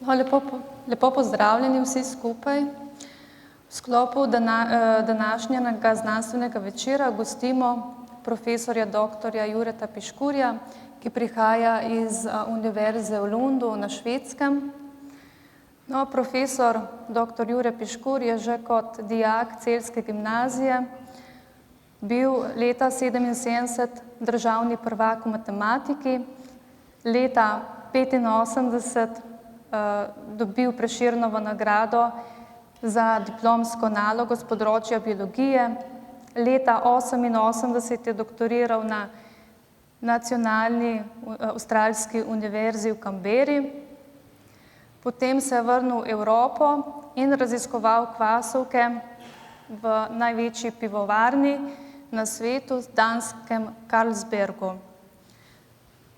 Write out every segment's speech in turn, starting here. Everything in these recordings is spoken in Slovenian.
Lepo pozdravljeni vsi skupaj. V sklopu današnjega znanstvenega večera gostimo profesorja dr. Jureta Piškurja, ki prihaja iz Univerze v Lundu na Švedskem. Profesor dr. Jure Piškur je že kot dijak Celjske gimnazije bil leta 1977 državni prvak v matematiki, leta 1985 dobil Prešernovo nagrado za diplomsko nalogo s področja biologije, leta 1988 je doktoriral na Nacionalni avstralski univerzi v Canberri, potem se je vrnil v Evropo in raziskoval kvasovke v največji pivovarni na svetu, danskem Carlsbergu.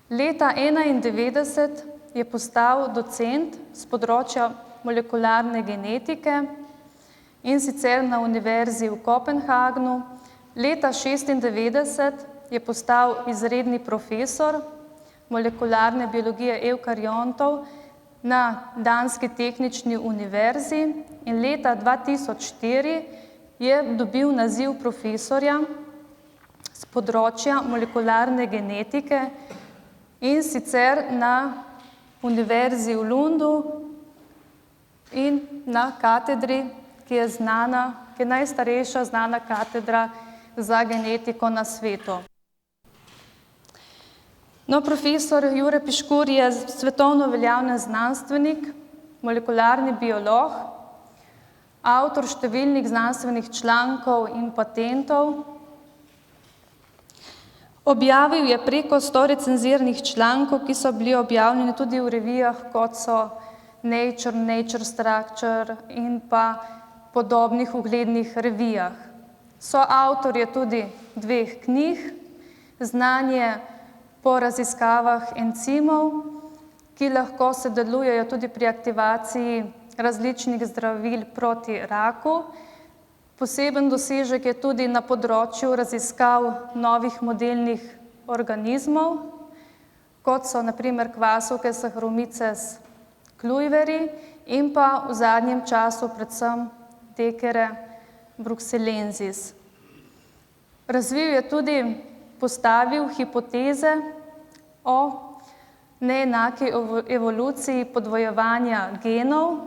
Leta 1991 je postal docent z področja molekularne genetike in sicer na Univerzi v Kopenhagnu. Leta 1996 je postal izredni profesor molekularne biologije evkariontov na Danski tehnični univerzi in leta 2004 je dobil naziv profesorja z področja molekularne genetike in sicer na Univerzi v Lundu in na katedri, ki je znana, ki je najstarejša znana katedra za genetiko na svetu. Profesor Jure Piškur je svetovno veljaven znanstvenik, molekularni biolog, avtor številnih znanstvenih člankov in patentov. Objavil je preko 100 recenziranih člankov, ki so bili objavljeni tudi v revijah, kot so Nature, Nature Structure in pa podobnih uglednih revijah. Soavtor je tudi 2 knjig, Znanje po raziskavah encimov, ki lahko sodelujejo tudi pri aktivaciji različnih zdravil proti raku. Poseben dosežek je tudi na področju raziskav novih modelnih organizmov, kot so na primer kvasovke Saccharomyces clauiveri in pa v zadnjem času predvsem Thekere bruxellensis. Razvil je tudi, postavil hipoteze o neenaki evoluciji podvojevanja genov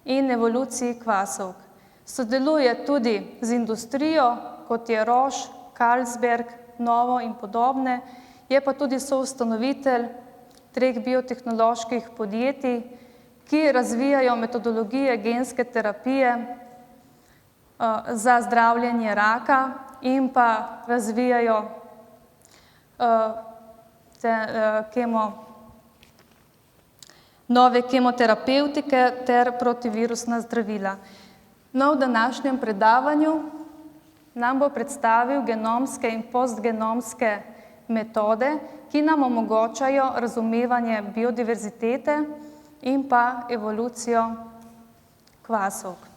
in evoluciji kvasovk. Sodeluje tudi z industrijo, kot je Roche, Carlsberg, Novo in podobne, je pa tudi soustanovitelj 3 biotehnoloških podjetij, ki razvijajo metodologije genske terapije za zdravljenje raka in pa razvijajo nove kemoterapevtike ter protivirusna zdravila. V današnjem predavanju nam bo predstavil genomske in postgenomske metode, ki nam omogočajo razumevanje biodiverzitete in pa evolucijo kvasovk.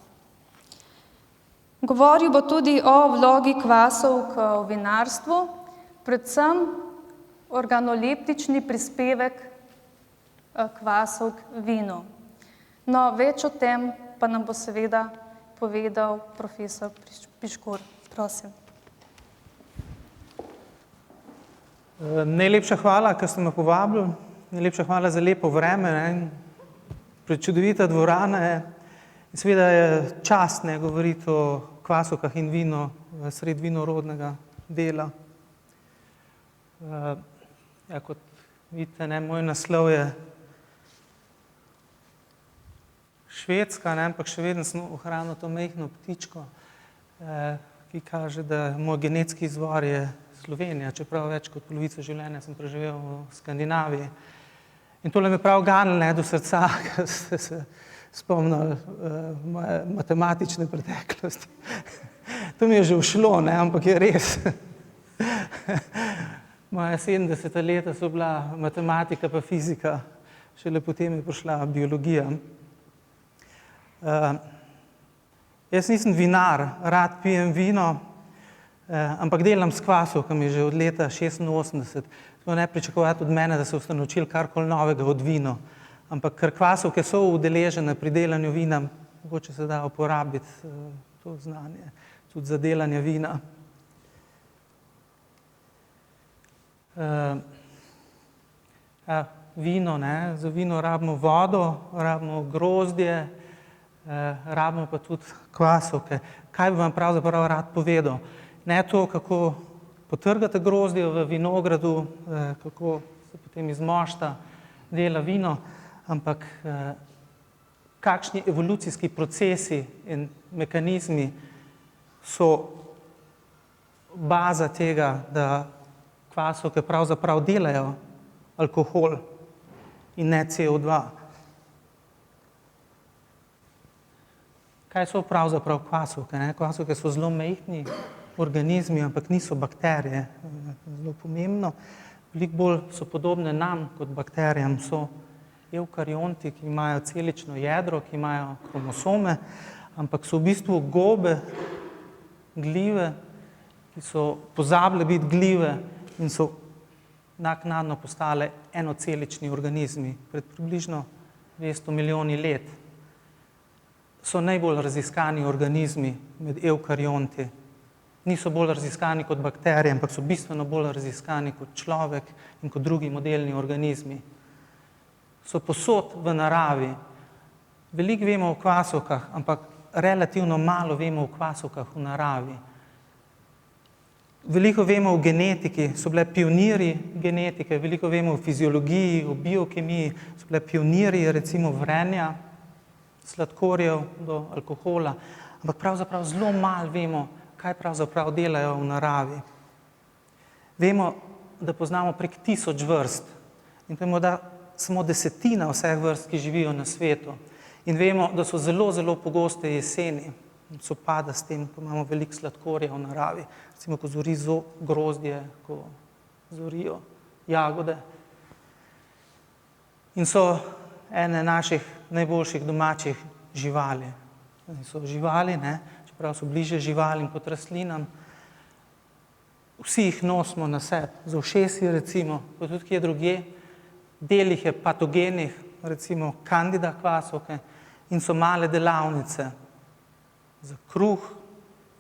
Govoril bo tudi o vlogi kvasovk v vinarstvu, predvsem organoleptični prispevek kvasovk vinu. Več o tem pa nam bo seveda povedal profesor Piškur. Prosim. Najlepša hvala, ker ste me povabili. Najlepša hvala za lepo vreme. Prečudovita dvorana je. Seveda je čast govoriti o kvasovkah in vinu sredi vinorodnega dela. Kot vidite, moj naslov je Švedska, ampak še vedno sem ohranil to majhno ptičko, ki kaže, da moj genetski izvor je Slovenija, čeprav več kot polovico življenja sem preživel v Skandinaviji. In tole me prav ganilo do srca, ker ste se spomnili moje matematične preteklosti. To mi je že ušlo, ampak je res. Moja 70. leta so bila matematika pa fizika, šele potem je prišla biologija. Jaz nisem vinar, rad pijem vino, ampak delam s kvasovkami že od leta 1986. Tako ne pričakovati od mene, da se boste naučili karkoli novega od vina. Ampak ker kvasovke so udeležene pri delanju vina, mogoče se da uporabiti to znanje tudi za delanje vina. Vino, ne? Za vino rabimo vodo, rabimo grozdje, rabimo pa tudi kvasovke. Kaj bi vam pravzaprav rad povedal? Ne to, kako potrgate grozdje v vinogradu, kako se potem iz mošta dela vino, ampak kakšni evolucijski procesi in mehanizmi so baza tega, da kvasovke pravzaprav delajo alkohol in ne CO2. Kaj so pravzaprav kvasovke? Kvasovke so zelo majhni organizmi, ampak niso bakterije. Zelo pomembno. Veliko bolj so podobne nam kot bakterijam, so evkarionti, ki imajo celično jedro, ki imajo kromosome, ampak so v bistvu gobe, glive, ki so pozabile biti glive in so naknadno postale enocelični organizmi. Pred približno 200 milijoni let so najbolj raziskani organizmi med evkarionti. Niso bolj raziskani kot bakterije, ampak so bistveno bolj raziskani kot človek in kot drugi modelni organizmi. So posod v naravi. Veliko vemo o kvasovkah, ampak relativno malo vemo o kvasovkah v naravi. Veliko vemo o genetiki, so bile pionirji genetike, veliko vemo o fiziologiji, o biokemiji, so bile pionirji recimo vrenja, sladkorjev do alkohola, ampak pravzaprav zelo malo vemo, kaj pravzaprav delajo v naravi. Vemo, da poznamo prek 1000 vrst in to je morda samo 10% vseh vrst, ki živijo na svetu. In vemo, da so zelo, zelo pogoste jeseni, sopada s tem, ko imamo veliko sladkorja v naravi. Recimo, ko zori grozdje, ko zorijo jagode. In so ene naših najboljših domačih živali. In so živali, ne? Čeprav so bliže živalim kot rastlinam, vsi jih nosimo na sebi, z ušesi recimo, pa tudi kje drugje, del jih je patogenih, recimo kandida kvasovke, in so male delavnice za kruh,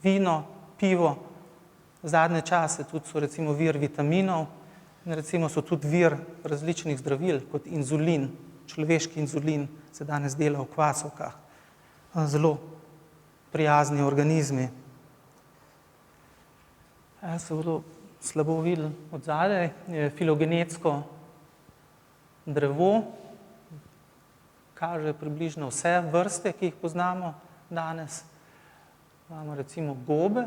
vino, pivo, zadnje čase tudi so recimo vir vitaminov in recimo so tudi vir različnih zdravil, kot inzulin, človeški inzulin se danes dela v kvasovkah. Zelo prijazni organizmi. Se bodo slabo videli od zadaj, je filogenetsko drevo, kaže približno vse vrste, ki jih poznamo danes. Imamo recimo gobe,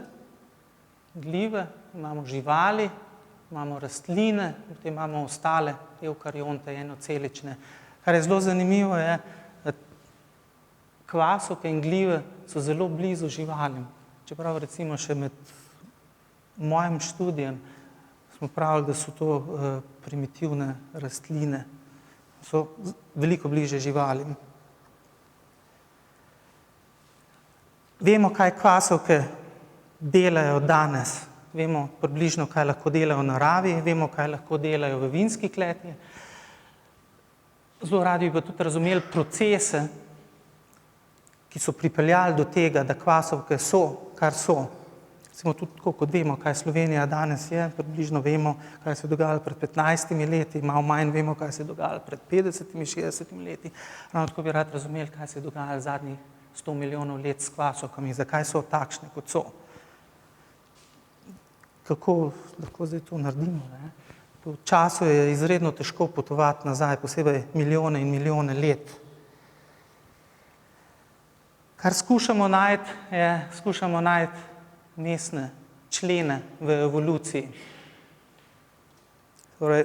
glive, imamo živali, imamo rastline, potem imamo ostale evkarionte, enocelične. Kar je zelo zanimivo je, da kvasovke in glive so zelo blizu živalim. Čeprav recimo še med mojim študijem smo pravili, da so to primitivne rastline. So veliko bliže živalim. Vemo, kaj kvasovke delajo danes. Vemo približno, kaj lahko delajo v naravi, vemo, kaj lahko delajo v vinski kleti. Zelo radi bi pa tudi razumeli procese, ki so pripeljali do tega, da kvasovke so, kar so. Recimo tudi tako, kot vemo, kaj Slovenija danes je, približno vemo, kaj se je dogajalo pred 15 leti, malo manj vemo, kaj se je dogajalo pred 50-60 leti. Ravno tako bi rad razumeli, kaj se je dogajalo zadnjih 100 milijonov let s kvasovkami, zakaj so takšne, kot so. Kako lahko zdaj to naredimo? Ne? V času je izredno težko potovati nazaj, posebej milijone in milijone let. Kar skušamo najti vmesne člene v evoluciji. Torej,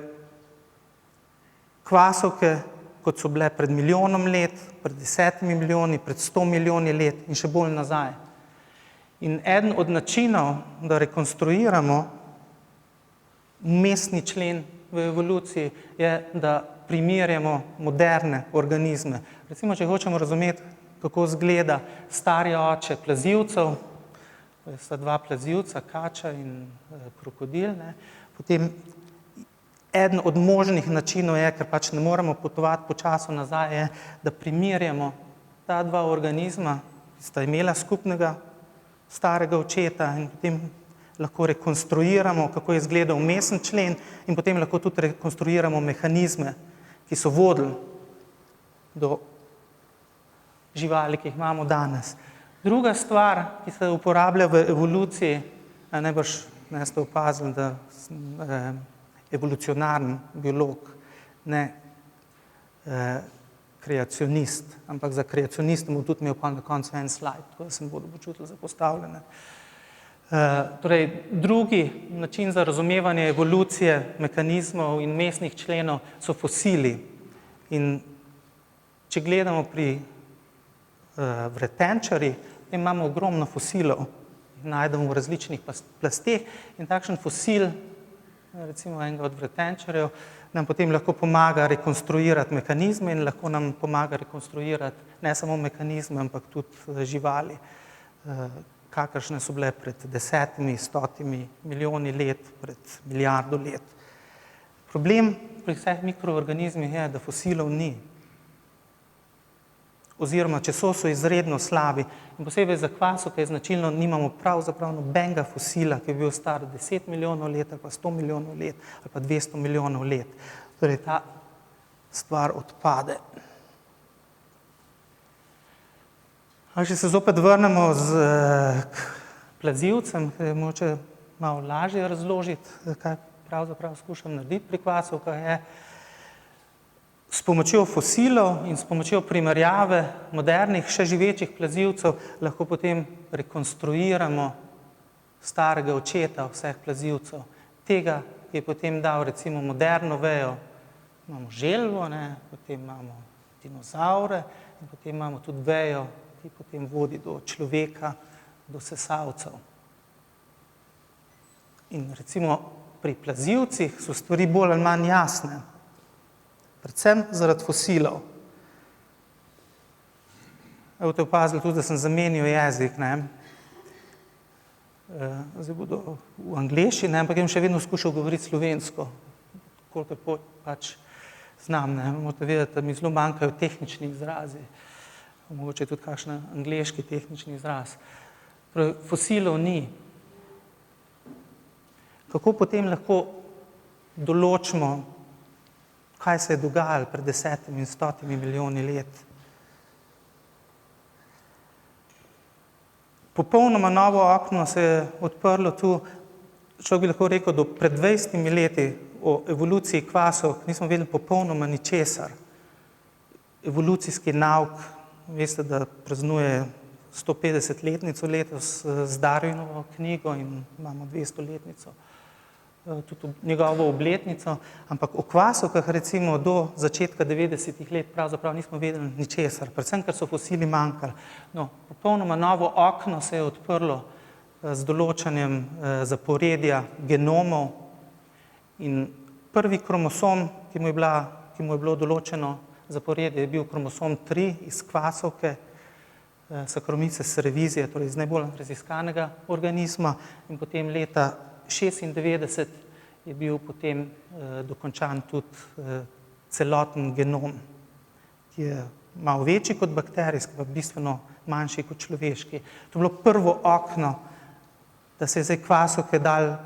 kvasovke, kot so bile pred milijonom let, pred 10 milijoni, pred 100 milijoni let in še bolj nazaj. In eden od načinov, da rekonstruiramo vmesni člen v evoluciji, je, da primerjamo moderne organizme. Recimo, če hočemo razumeti, kako izgleda stari oče plazivcev, sta dva plazivca, kača in krokodil, ne? Potem eden od možnih načinov je, ker pač ne moremo potovati po času nazaj, je, da primerjamo ta dva organizma, ki sta imela skupnega starega očeta in potem lahko rekonstruiramo, kako je izgledal vmesen člen in potem lahko tudi rekonstruiramo mehanizme, ki so vodili do živali, ki jih imamo danes. Druga stvar, ki se uporablja v evoluciji, najbrž ne ste opazili, da sem evolucionaren biolog, ne kreacionist, ampak za kreacionist bom tudi imel pa na koncu en slajd, tako da se bodo počutili zapostavljene. Torej, drugi način za razumevanje evolucije mehanizmov in vmesnih členov so fosili. In če gledamo pri vretenčarjih, imamo ogromno fosilov, jih najdemo v različnih plasteh in takšen fosil, recimo enega od vretenčarjev, nam potem lahko pomaga rekonstruirati mehanizme in lahko nam pomaga rekonstruirati ne samo mehanizme, ampak tudi živali, kakršne so bile pred 10, 100 milijoni let, pred milijardo let. Problem pri vseh mikroorganizmih je, da fosilov ni. Oziroma, če so izredno slabi. In posebej za kvasovke je značilno, nimamo pravzaprav nobenega fosila, ki je bil star 10 milijonov let, ali pa 100 milijonov let, ali pa 200 milijonov let. Torej, ta stvar odpade. Če se zopet vrnemo k plazivcem, ki je mogoče malo lažje razložiti, kaj pravzaprav skušam narediti pri kvasovkah, je, s pomočjo fosilov in s pomočjo primerjave modernih, še živečih plazivcev lahko potem rekonstruiramo starega očeta vseh plazivcev. Tega, ki je potem dal recimo moderno vejo, imamo želvo, potem imamo dinozaure in potem imamo tudi vejo, ki potem vodi do človeka, do sesalcev. In recimo pri plazivcih so stvari bolj ali manj jasne. Predvsem zaradi fosilov. Boste opazili tudi, da sem zamenjal jezik. Zdaj bodo v angleščini, ampak jim še vedno skušal govoriti slovensko, kolikor pač znam. Morate vedeti, da mi zelo manjkajo tehnični izrazi. Mogoče tudi kakšen angleški tehnični izraz. Fosilov ni. Kako potem lahko določimo, kaj se je dogajalo pred 10 in 100 milijoni let? Popolnoma novo okno se je odprlo tu, človek bi lahko rekel, da pred 20 leti o evoluciji kvasovk nismo vedeli popolnoma ničesar. Evolucijski nauk, veste, da praznuje 150-letnico letos z Darwinovo knjigo in imamo 200-letnico, tudi njegovo obletnico, ampak o kvasovkah recimo do začetka 90-ih let pravzaprav nismo vedeli ničesar, predvsem, ker so fosili manjkali. No, popolnoma novo okno se je odprlo z določanjem zaporedja genomov in prvi kromosom, ki mu je bilo določeno zaporedje, je bil kromosom 3 iz kvasovke, Saccharomyces cerevisiae, torej iz najbolj raziskanega organizma in potem leta 1996 je bil potem dokončan tudi celoten genom, ki je malo večji kot bakterijski, pa bistveno manjši kot človeški. To je bilo prvo okno, da se je zdaj kvasovke dal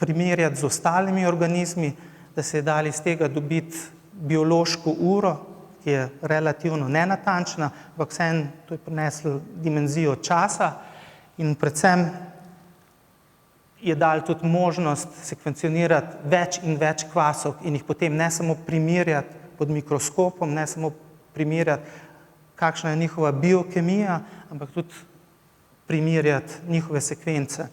primerjati z ostalimi organizmi, da se je dal iz tega dobiti biološko uro, ki je relativno nenatančna, ampak vseeno to je prineslo dimenzijo časa in predvsem je dal tudi možnost sekvencionirati več in več kvasovk in jih potem ne samo primerjati pod mikroskopom, ne samo primerjati, kakšna je njihova biokemija, ampak tudi primerjati njihove sekvence.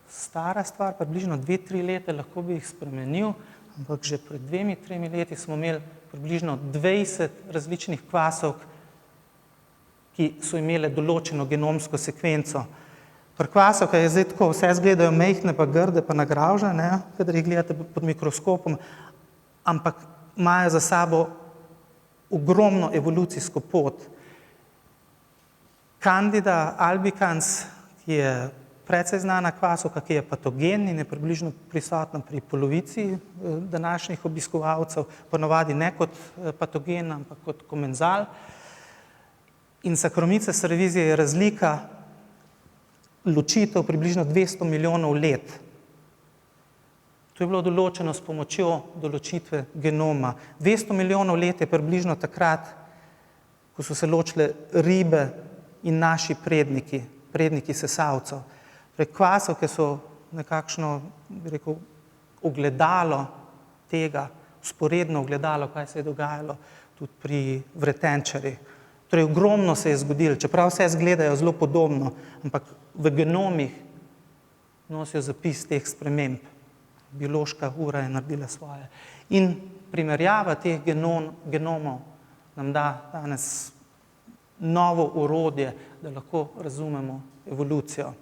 Stara stvar, približno 2-3 leta, lahko bi jih spremenil, ampak že pred 2-3 leti smo imeli približno 20 različnih kvasovk, ki so imele določeno genomsko sekvenco. Pri kvasovkah je zdaj tako, vse izgledajo majhne pa grde pa nagravžene, kadar jih gledate pod mikroskopom, ampak imajo za sabo ogromno evolucijsko pot. Candida albicans, ki je precej znana kvasovka, ki je patogen in je približno prisotna pri polovici današnjih obiskovalcev, ponavadi ne kot patogen, ampak kot komenzal. In Saccharomyces cerevisiae je razlika ločitev približno 200 milijonov let. To je bilo določeno s pomočjo določitve genoma. 200 milijonov let je približno takrat, ko so se ločile ribe in naši predniki sesalcev. Torej, kvasovke so nekakšno, bi rekel, ogledalo tega, vzporedno ogledalo, kaj se je dogajalo tudi pri vretenčarjih. Torej, ogromno se je zgodilo, čeprav vse izgledajo zelo podobno, ampak v genomih nosijo zapis teh sprememb. Biološka ura je naredila svoje. In primerjava teh genomov nam da danes novo orodje, da lahko razumemo evolucijo.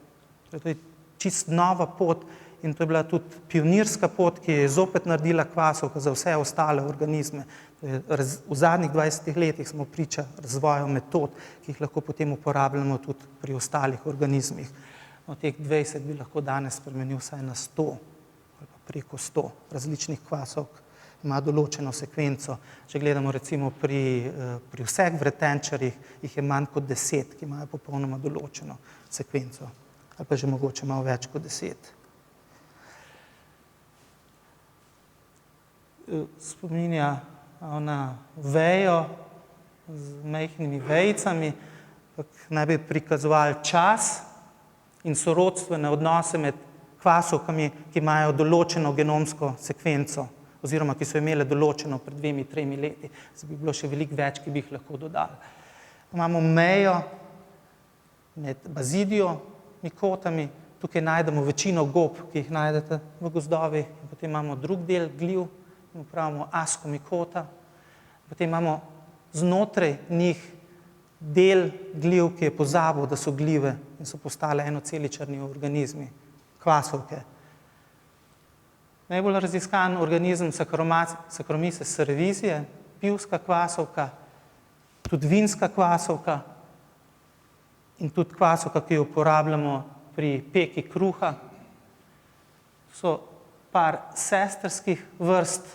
To je čist nova pot in to je bila tudi pionirska pot, ki je zopet naredila kvasovka za vse ostale organizme. V zadnjih 20 letih smo priča razvoju metod, ki jih lahko potem uporabljamo tudi pri ostalih organizmih. No, teh 20 bi lahko danes spremenil vsaj na 100 ali pa preko 100 različnih kvasovk. Ima določeno sekvenco. Če gledamo recimo pri vseh vretenčarjih, jih je manj kot 10, ki imajo popolnoma določeno sekvenco. Ali pa že mogoče malo več kot 10. Spominja na vejo z majhnimi vejicami, naj bi prikazovali čas in sorodstvene odnose med kvasovkami, ki imajo določeno genomsko sekvenco, oziroma ki so imele določeno pred 2-3 leti. Zdaj bi bilo še veliko več, ki bi jih lahko dodali. Imamo mejo med bazidio, mikotami, tukaj najdemo večino gob, ki jih najdete v gozdovih, in potem imamo drug del gliv, ki mu pravimo askomikota, potem imamo znotraj njih del gliv, ki je pozabil, da so glive in so postale enoceličarni organizmi, kvasovke. Najbolj raziskan organizem Saccharomyces cerevisiae, pivska kvasovka, tudi vinska kvasovka in tudi kvasovka, ki jo uporabljamo pri peki kruha. So par sestrskih vrst,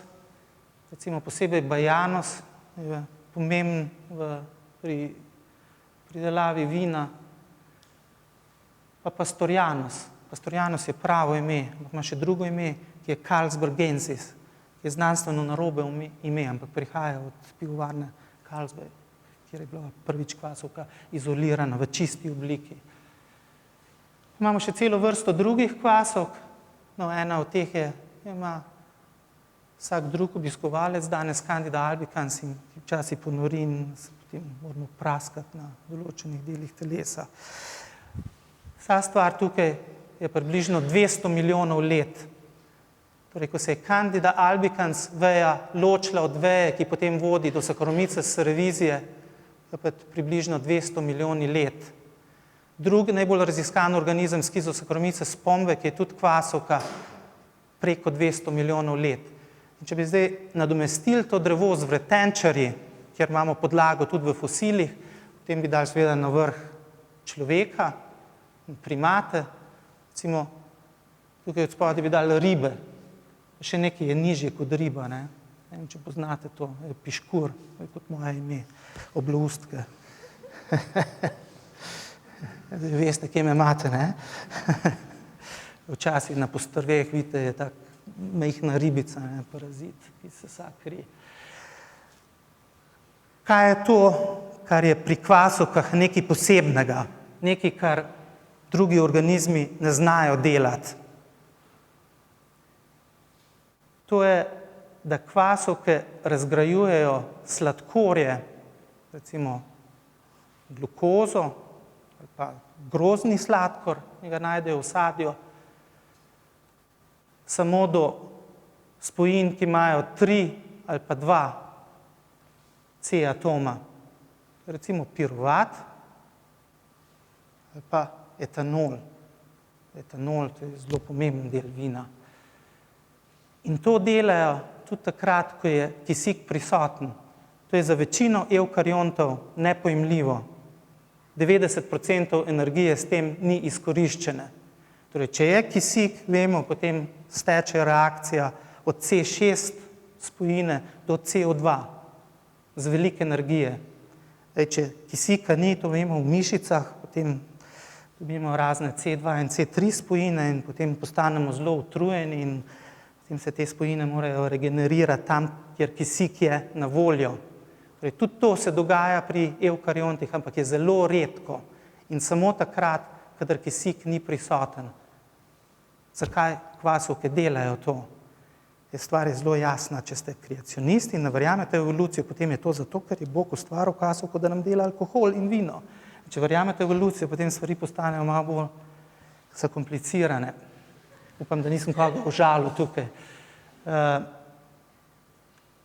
recimo posebej Baianos, je pomemben pri pridelavi vina, pa Pastorianus. Pastorianus je pravo ime, ampak ima še drugo ime, ki je Carlsbergensis, ki je znanstveno narobe ime, ampak prihaja od pivovarne Carlsberg, kjer je bila prvič kvasovka izolirana v čisti obliki. Imamo še celo vrsto drugih kvasovk, no ena od teh ima vsak drug obiskovalec danes Candida albicans in včasih ponori in se potem moramo praskati na določenih delih telesa. Vsa stvar tukaj je približno 200 milijonov let. Torej, ko se je Candida albicans veja ločila od veje, ki potem vodi do Saccharomyces cerevisiae, je pa približno 200 milijoni let. Drugi najbolj raziskan organizem Schizosaccharomyces pombe, ki je tudi kvasovka, preko 200 milijonov let. In če bi zdaj nadomestili to drevo z vretenčarji, kjer imamo podlago tudi v fosilih, potem bi dali seveda na vrh človeka, primate, recimo tukaj od spodaj bi dali ribe, še nekaj je nižje kot riba, ne vem, če poznate to, je piškur, kot moje ime, obloustke. Veste, kje me imate, ne? Včasih na postrveh vidite, je tak majhna ribica, ne, parazit, ki se vsak kri. Kaj je to, kar je pri kvasovkah nekaj posebnega, nekaj, kar drugi organizmi ne znajo delati? To je, da kvasovke razgrajujejo sladkorje, recimo glukozo ali pa grozdni sladkor, ki ga najdejo v sadju, samo do spojin, ki imajo 3 ali pa 2 C atoma, recimo piruvat ali pa etanol. Etanol, to je zelo pomemben del vina. In to delajo tudi takrat, ko je kisik prisoten. To je za večino evkariontov nepojmljivo. 90% energije s tem ni izkoriščene. Torej, če je kisik, vemo, potem steče reakcija od C6 spojine do CO2 z veliko energije. Če kisika ni, to vemo v mišicah, potem dobimo razne C2 in C3 spojine in potem postanemo zelo utrujeni in potem se te spojine morajo regenerirati tam, kjer kisik je na voljo. Torej, tudi to se dogaja pri evkariontih, ampak je zelo redko in samo takrat, kadar kisik ni prisoten. Zakaj kvasovke delajo to? Stvar je zelo jasna, če ste kreacionisti in ne verjamete v evolucijo, potem je to zato, ker je Bog ustvaril kvasovko, da nam dela alkohol in vino. Če verjamete v evolucijo, potem stvari postanejo malo bolj zakomplicirane. Upam, da nisem koga užalil tukaj.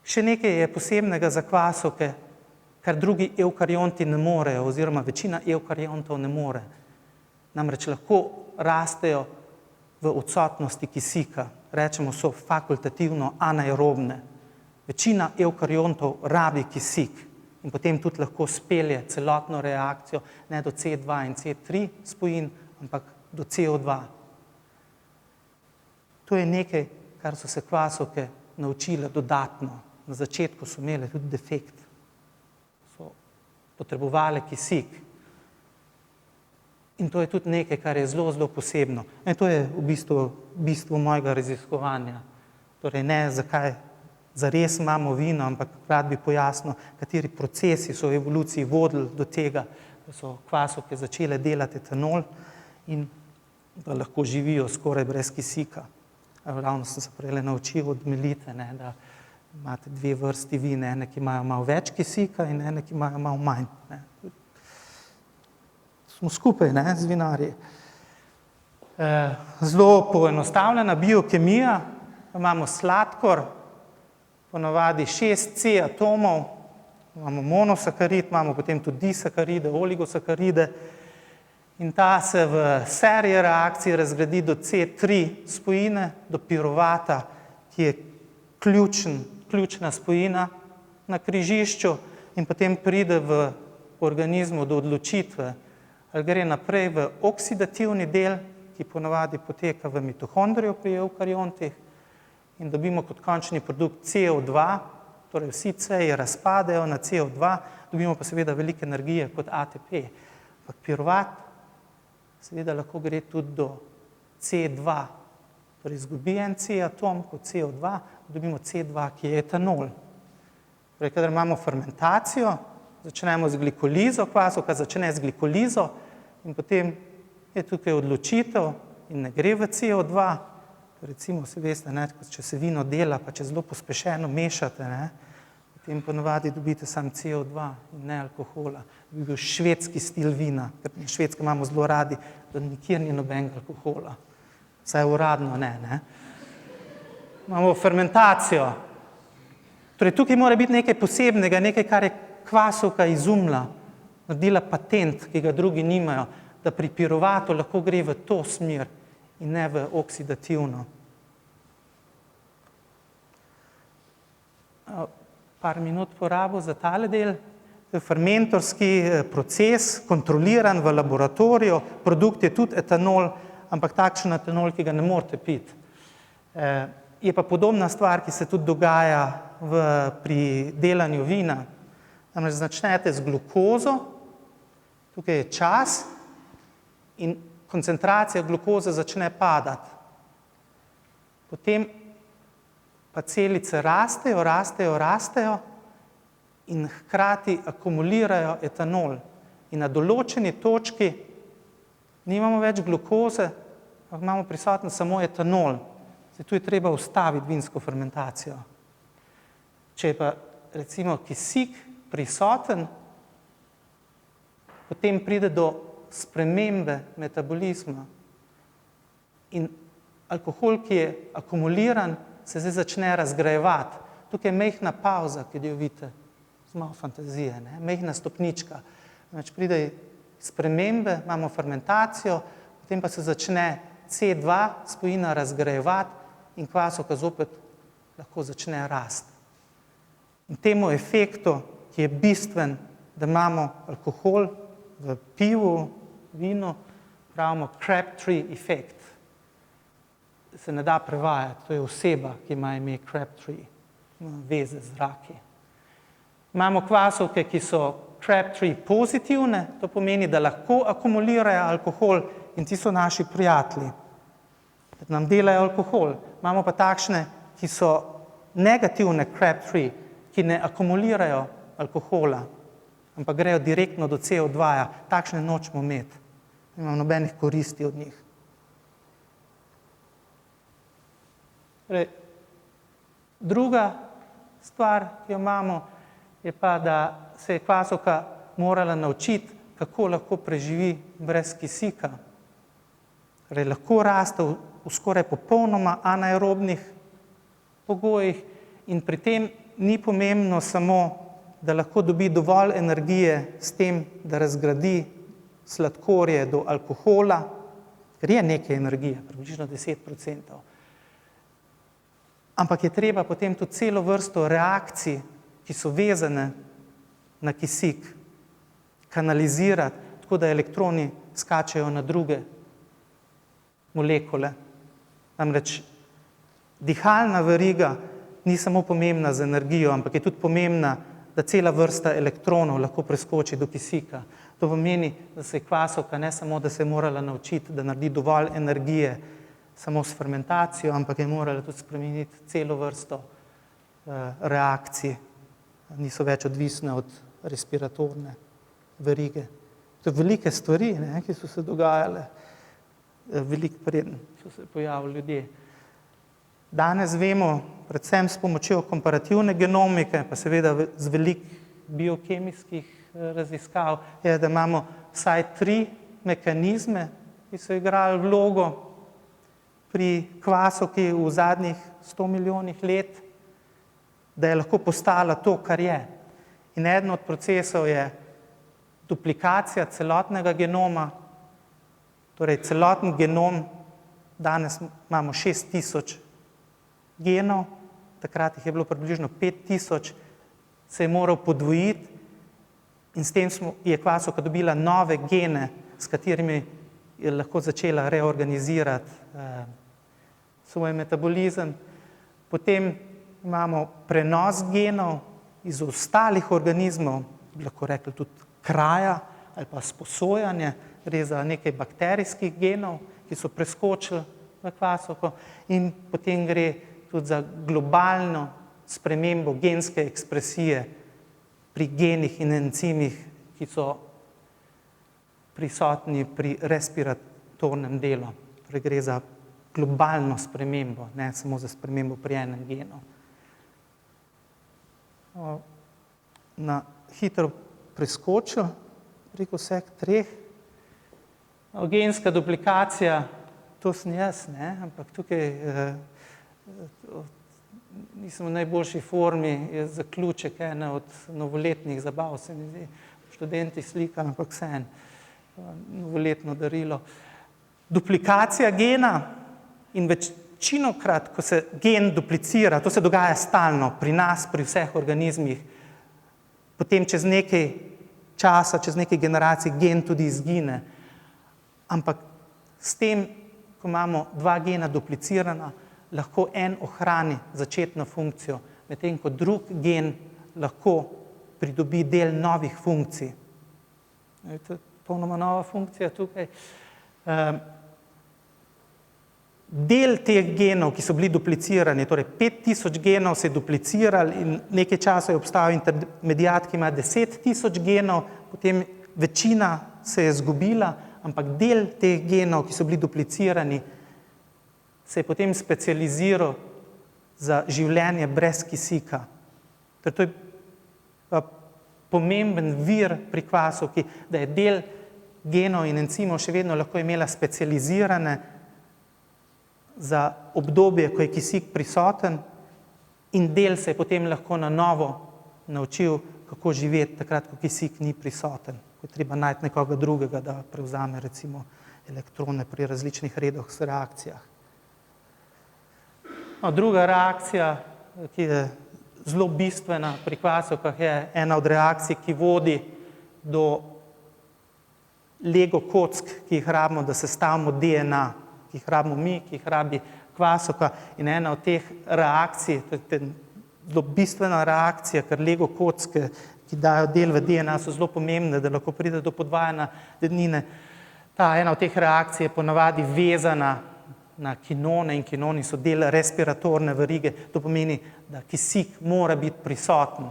Še nekaj je posebnega za kvasovke, kar drugi evkarionti ne morejo, oziroma večina evkariontov ne more. Namreč lahko rastejo v odsotnosti kisika. Rečemo, so fakultativno anaerobne. Večina evkariontov rabi kisik in potem tudi lahko spelje celotno reakcijo ne do C2 in C3 spojin, ampak do CO2. To je nekaj, kar so se kvasovke naučile dodatno. Na začetku so imele tudi defekt. So potrebovale kisik. In to je tudi nekaj, kar je zelo, zelo posebno. In to je v bistvu mojega raziskovanja. Torej ne, zakaj zares imamo vino, ampak rad bi pojasnil, kateri procesi so v evoluciji vodili do tega, da so kvasovke začele delati etanol in da lahko živijo skoraj brez kisika. Ravno sem se prej naučil od Melite, da imate dve vrsti vin, ene, ki imajo malo več kisika in ene, ki imajo malo manj. Smo skupaj z vinarji. Zelo poenostavljena biokemija, imamo sladkor, ponavadi 6C atomov, imamo monosakarid, imamo potem tudi disakaride, oligosakaride in ta se v seriji reakcij razgradi do C3 spojine, do piruvata, ki je ključna spojina na križišču in potem pride v organizmu do odločitve, ali gre naprej v oksidativni del, ki ponavadi poteka v mitohondriju pri evkariontih in dobimo kot končni produkt CO2, torej vsi C-ji razpadejo na CO2, dobimo pa seveda veliko energije kot ATP. Ampak piruvat seveda lahko gre tudi do C2, torej izgubi en C atom kot CO2, dobimo C2, ki je etanol. Torej, kadar imamo fermentacijo, začnemo z glikolizo, kvasovka začne z glikolizo in potem je tukaj odločitev in ne gre v CO2. Recimo, se veste, če se vino dela, pa če zelo pospešeno mešate, potem ponavadi dobite samo CO2 in ne alkohola. Bi bil švedski stil vina, ker na Švedskem imamo zelo radi, da nikjer ni nobenega alkohola. Vsaj uradno ne. Imamo fermentacijo. Torej, tukaj mora biti nekaj posebnega, nekaj, kar je kvasovka izumila, naredila patent, ki ga drugi nimajo, da pri piruvatu lahko gre v to smer in ne v oksidativno. Par minut porabo za tale del. To je fermentorski proces, kontroliran v laboratoriju. Produkt je tudi etanol, ampak takšen etanol, ki ga ne morete piti. Je pa podobna stvar, ki se tudi dogaja pri delanju vina. Namreč začnete z glukozo, tukaj je čas in koncentracija glukoze začne padati. Potem pa celice rastejo in hkrati akumulirajo etanol. In na določeni točki nimamo več glukoze, ampak imamo prisoten samo etanol. Zdaj, tu je treba ustaviti vinsko fermentacijo. Če je pa recimo kisik prisoten, potem pride do spremembe metabolizma. In alkohol, ki je akumuliran, se zdaj začne razgrajevati. Tukaj je majhna pauza, ki jo vidite, z malo fantazije, majhna stopnička. Pride spremembe, imamo fermentacijo, potem pa se začne C2 spojina razgrajevati in kvasovka zopet lahko začne rasti. In temu efektu, ki je bistven, da imamo alkohol v pivu, vinu, pravimo Crabtree efekt. se ne da prevajati, to je oseba, ki ima ime Crabtree, ima veze z raki. Imamo kvasovke, ki so Crabtree pozitivne, to pomeni, da lahko akumulirajo alkohol in ti so naši prijatelji, da nam delajo alkohol. Imamo pa takšne, ki so negativne Crabtree, ki ne akumulirajo alkohola, ampak grejo direktno do CO2, takšne nočemo imeti. Nimamo nobenih koristi od njih. Druga stvar, ki jo imamo, je pa, da se je kvasovka morala naučiti, kako lahko preživi brez kisika. Lahko raste v skoraj popolnoma anaerobnih pogojih in pri tem ni pomembno samo, da lahko dobi dovolj energije s tem, da razgradi sladkorje do alkohola, ker je nekaj energije, približno 10%. Ampak je treba potem tudi celo vrsto reakcij, ki so vezane na kisik, kanalizirati, tako da elektroni skačejo na druge molekule. Namreč dihalna veriga ni samo pomembna za energijo, ampak je tudi pomembna, da cela vrsta elektronov lahko preskoči do kisika. To pomeni, da se je kvasovka ne samo, da se je morala naučiti, da naredi dovolj energije samo s fermentacijo, ampak je morala tudi spremeniti celo vrsto reakcij. Niso več odvisne od respiratorne verige. To je velike stvari, ki so se dogajale, veliko preden so se pojavili ljudje. Danes vemo, predvsem s pomočjo komparativne genomike, pa seveda z veliko biokemijskih raziskav, je, da imamo vsaj 3 mehanizme, ki so igrali vlogo pri kvasovki v zadnjih 100 milijonih let, da je lahko postala to, kar je. In eden od procesov je duplikacija celotnega genoma, torej celoten genom, danes imamo 6000 genov, takrat jih je bilo približno 5000, se je moral podvojiti in s tem je kvasovka dobila nove gene, s katerimi je lahko začela reorganizirati svoj metabolizem. Potem imamo prenos genov iz ostalih organizmov, bi lahko rekli tudi kraja ali pa sposojanje, gre za nekaj bakterijskih genov, ki so preskočili v kvasovko, in potem gre tudi za globalno spremembo genske ekspresije pri genih in encimih, ki so prisotni pri respiratornem delu. Torej gre za globalno spremembo, ne samo za spremembo pri enem genu. Na hitro preskočil preko vseh 3. Genska duplikacija, to sem jaz, ampak tukaj nisem v najboljši formi, je zaključek ene od novoletnih zabav, se mi zdi, študenti slikajo, ampak vseeno, novoletno darilo. Duplikacija gena in večinokrat, ko se gen duplicira, to se dogaja stalno pri nas, pri vseh organizmih, potem čez nekaj časa, čez nekaj generacij gen tudi izgine. Ampak s tem, ko imamo 2 gena duplicirana, lahko en ohrani začetno funkcijo, medtem ko drug gen lahko pridobi del novih funkcij. To je popolnoma nova funkcija tukaj. Del teh genov, ki so bili duplicirani, torej 5000 genov se je duplicirali in nekaj časa je obstajal intermediat, ki ima 10 000 genov, potem večina se je izgubila, ampak del teh genov, ki so bili duplicirani, se je potem specializiral za življenje brez kisika. To je pomemben vir pri kvasovki, da je del genov in encimov še vedno lahko imela specializirane za obdobje, ko je kisik prisoten, in del se je potem lahko na novo naučil, kako živeti takrat, ko kisik ni prisoten. Ko je treba najti nekoga drugega, da prevzame recimo elektrone pri različnih reakcijah. Druga reakcija, ki je zelo bistvena pri kvasovkah, je ena od reakcij, ki vodi do Lego kock, ki jih rabimo, da sestavimo DNA, ki jih rabimo mi, ki jih rabi kvasovka in ena od teh reakcij, to je zelo bistvena reakcija, ker Lego kocke, ki dajo del v DNA, so zelo pomembne, da lahko pride do podvajanja dednine. Ena od teh reakcij je ponavadi vezana na kinone in kinoni so del respiratorne verige. To pomeni, da kisik mora biti prisoten.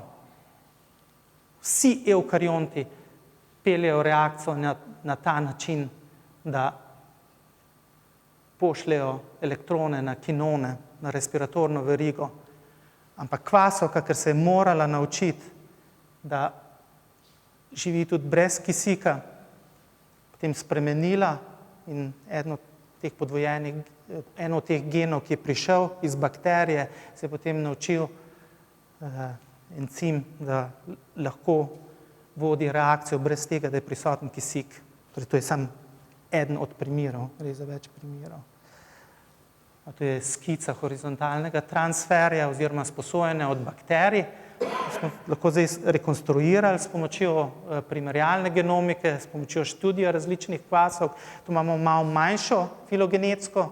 Vsi evkarionti peljejo reakcijo na ta način, da pošljejo elektrone na kinone, na respiratorno verigo. Ampak kvasovka, ker se je morala naučiti, da živi tudi brez kisika, potem spremenila in eno od teh genov, ki je prišel iz bakterije, se je potem naučil encim, da lahko vodi reakcijo brez tega, da je prisoten kisik. Torej, to je samo eden od primerov, res za več primerov. To je skica horizontalnega transferja oziroma sposojanja od bakterij. Smo lahko zdaj rekonstruirali s pomočjo primerjalne genomike, s pomočjo študija različnih kvasov. Tu imamo malo manjšo filogenetsko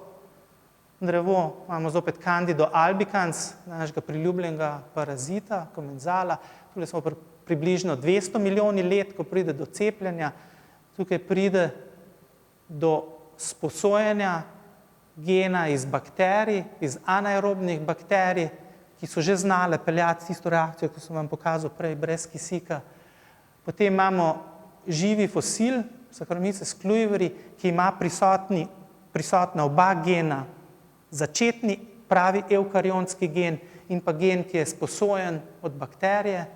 drevo, imamo zopet Candido albicans, našega priljubljenega parazita, komenzala. Tukaj smo približno 200 milijoni let, ko pride do cepljenja. Tukaj pride do sposojanja gena iz bakterij, iz anaerobnih bakterij, ki so že znale peljati tisto reakcijo, ki sem vam pokazal prej, brez kisika. Potem imamo živi fosil, Saccharomyces clauiveri, ki ima prisotna oba gena, začetni pravi evkarionski gen in pa gen, ki je sposojen od bakterije,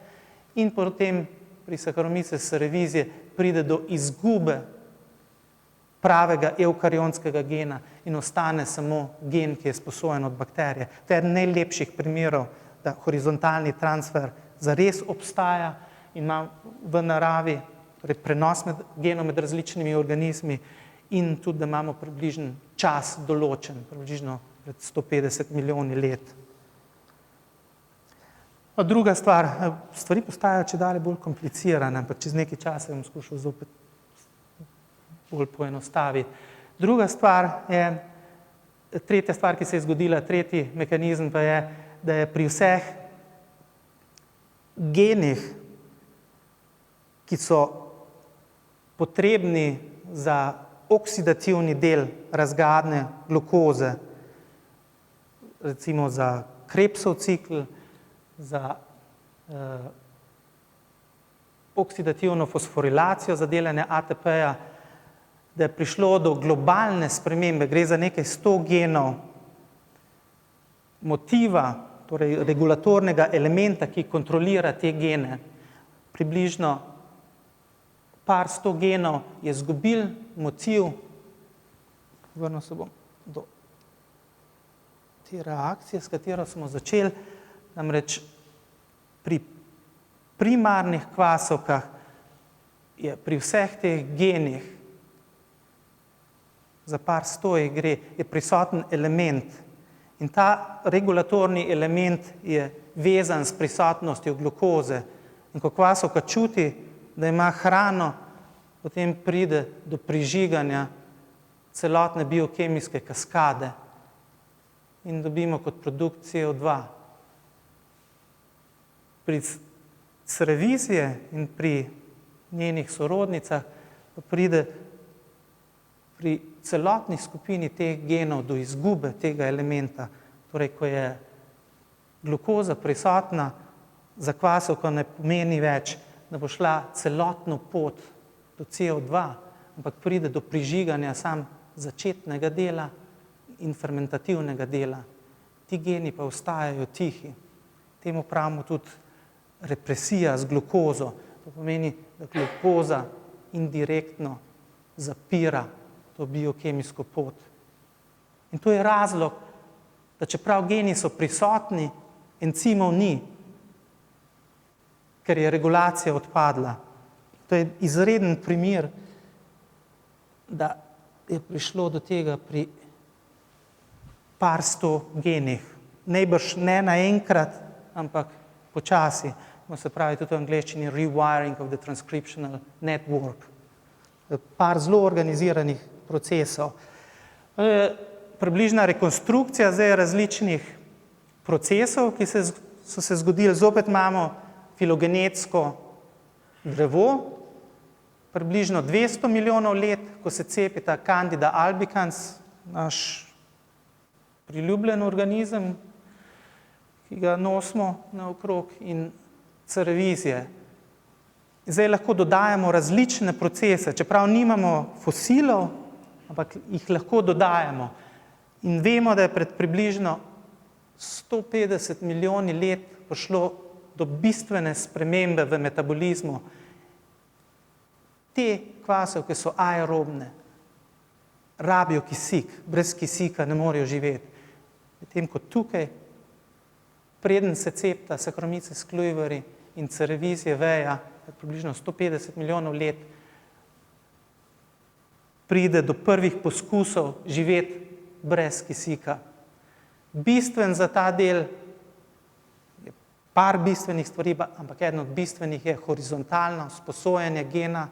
in potem pri Saccharomyces cerevisiae pride do izgube pravega evkarionskega gena in ostane samo gen, ki je sposojen od bakterije. To je eden najlepših primerov, da horizontalni transfer zares obstaja in ima v naravi, torej prenos genov med različnimi organizmi in tudi, da imamo približen čas določen, približno pred 150 milijoni let. Druga stvar, stvari postajajo čedalje bolj komplicirane, ampak čez nekaj časa bom skušal zopet bolj poenostaviti. Druga stvar je, tretja stvar, ki se je zgodila, tretji mehanizem pa je, da je pri vseh genih, ki so potrebni za oksidativni del razgradnje glukoze, recimo za Krebsov cikel, za oksidativno fosforilacijo, za delanje ATP-ja, da je prišlo do globalne spremembe, gre za nekaj 100 genov motiva, torej regulatornega elementa, ki kontrolira te gene. Približno par 100 genov je izgubil motiv, vrnil se bom do te reakcije, s katero smo začeli, namreč pri primarnih kvasovkah je pri vseh teh genih za par 100 je prisoten element in ta regulatorni element je vezan s prisotnostjo glukoze. In ko kvasovka čuti, da ima hrano, potem pride do prižiganja celotne biokemijske kaskade in dobimo kot produkt CO2. Pri cerevisiae in pri njenih sorodnicah pa pride pri celotni skupini teh genov do izgube tega elementa. Torej, ko je glukoza prisotna, za kvasovko ne pomeni več, da bo šla celotno pot do CO2, ampak pride do prižiganja sam začetnega dela in fermentativnega dela. Ti geni pa ostajajo tihi. Temu pravimo tudi represija z glukozo. To pomeni, da glukoza indirektno zapira to biokemijsko pot. In to je razlog, da čeprav geni so prisotni, encimov ni, ker je regulacija odpadla. To je izreden primer, da je prišlo do tega pri par 100 genih. Najbrž ne naenkrat, ampak počasi. Se pravi tudi v angleščini rewiring of the transcriptional network. Par zelo organiziranih procesov. približna rekonstrukcija zdaj različnih procesov, ki so se zgodili. Zopet imamo filogenetsko drevo, približno 200 milijonov let, ko se cepi ta Candida albicans, naš priljubljen organizem, ki ga nosimo naokrog, in cerevizije. Zdaj lahko dodajamo različne procese, čeprav nimamo fosilov, ampak jih lahko dodajamo. In vemo, da je pred približno 150 milijoni let prišlo do bistvene spremembe v metabolizmu. Te kvasovke so aerobne, rabijo kisik, brez kisika ne morejo živeti. Medtem ko tukaj, preden se cepta Saccharomyces clauiveri in cerevizije veja, približno 150 milijonov let, pride do prvih poskusov živeti brez kisika. Bistven za ta del je par bistvenih stvari, ampak eden od bistvenih je horizontalno sposojanje gena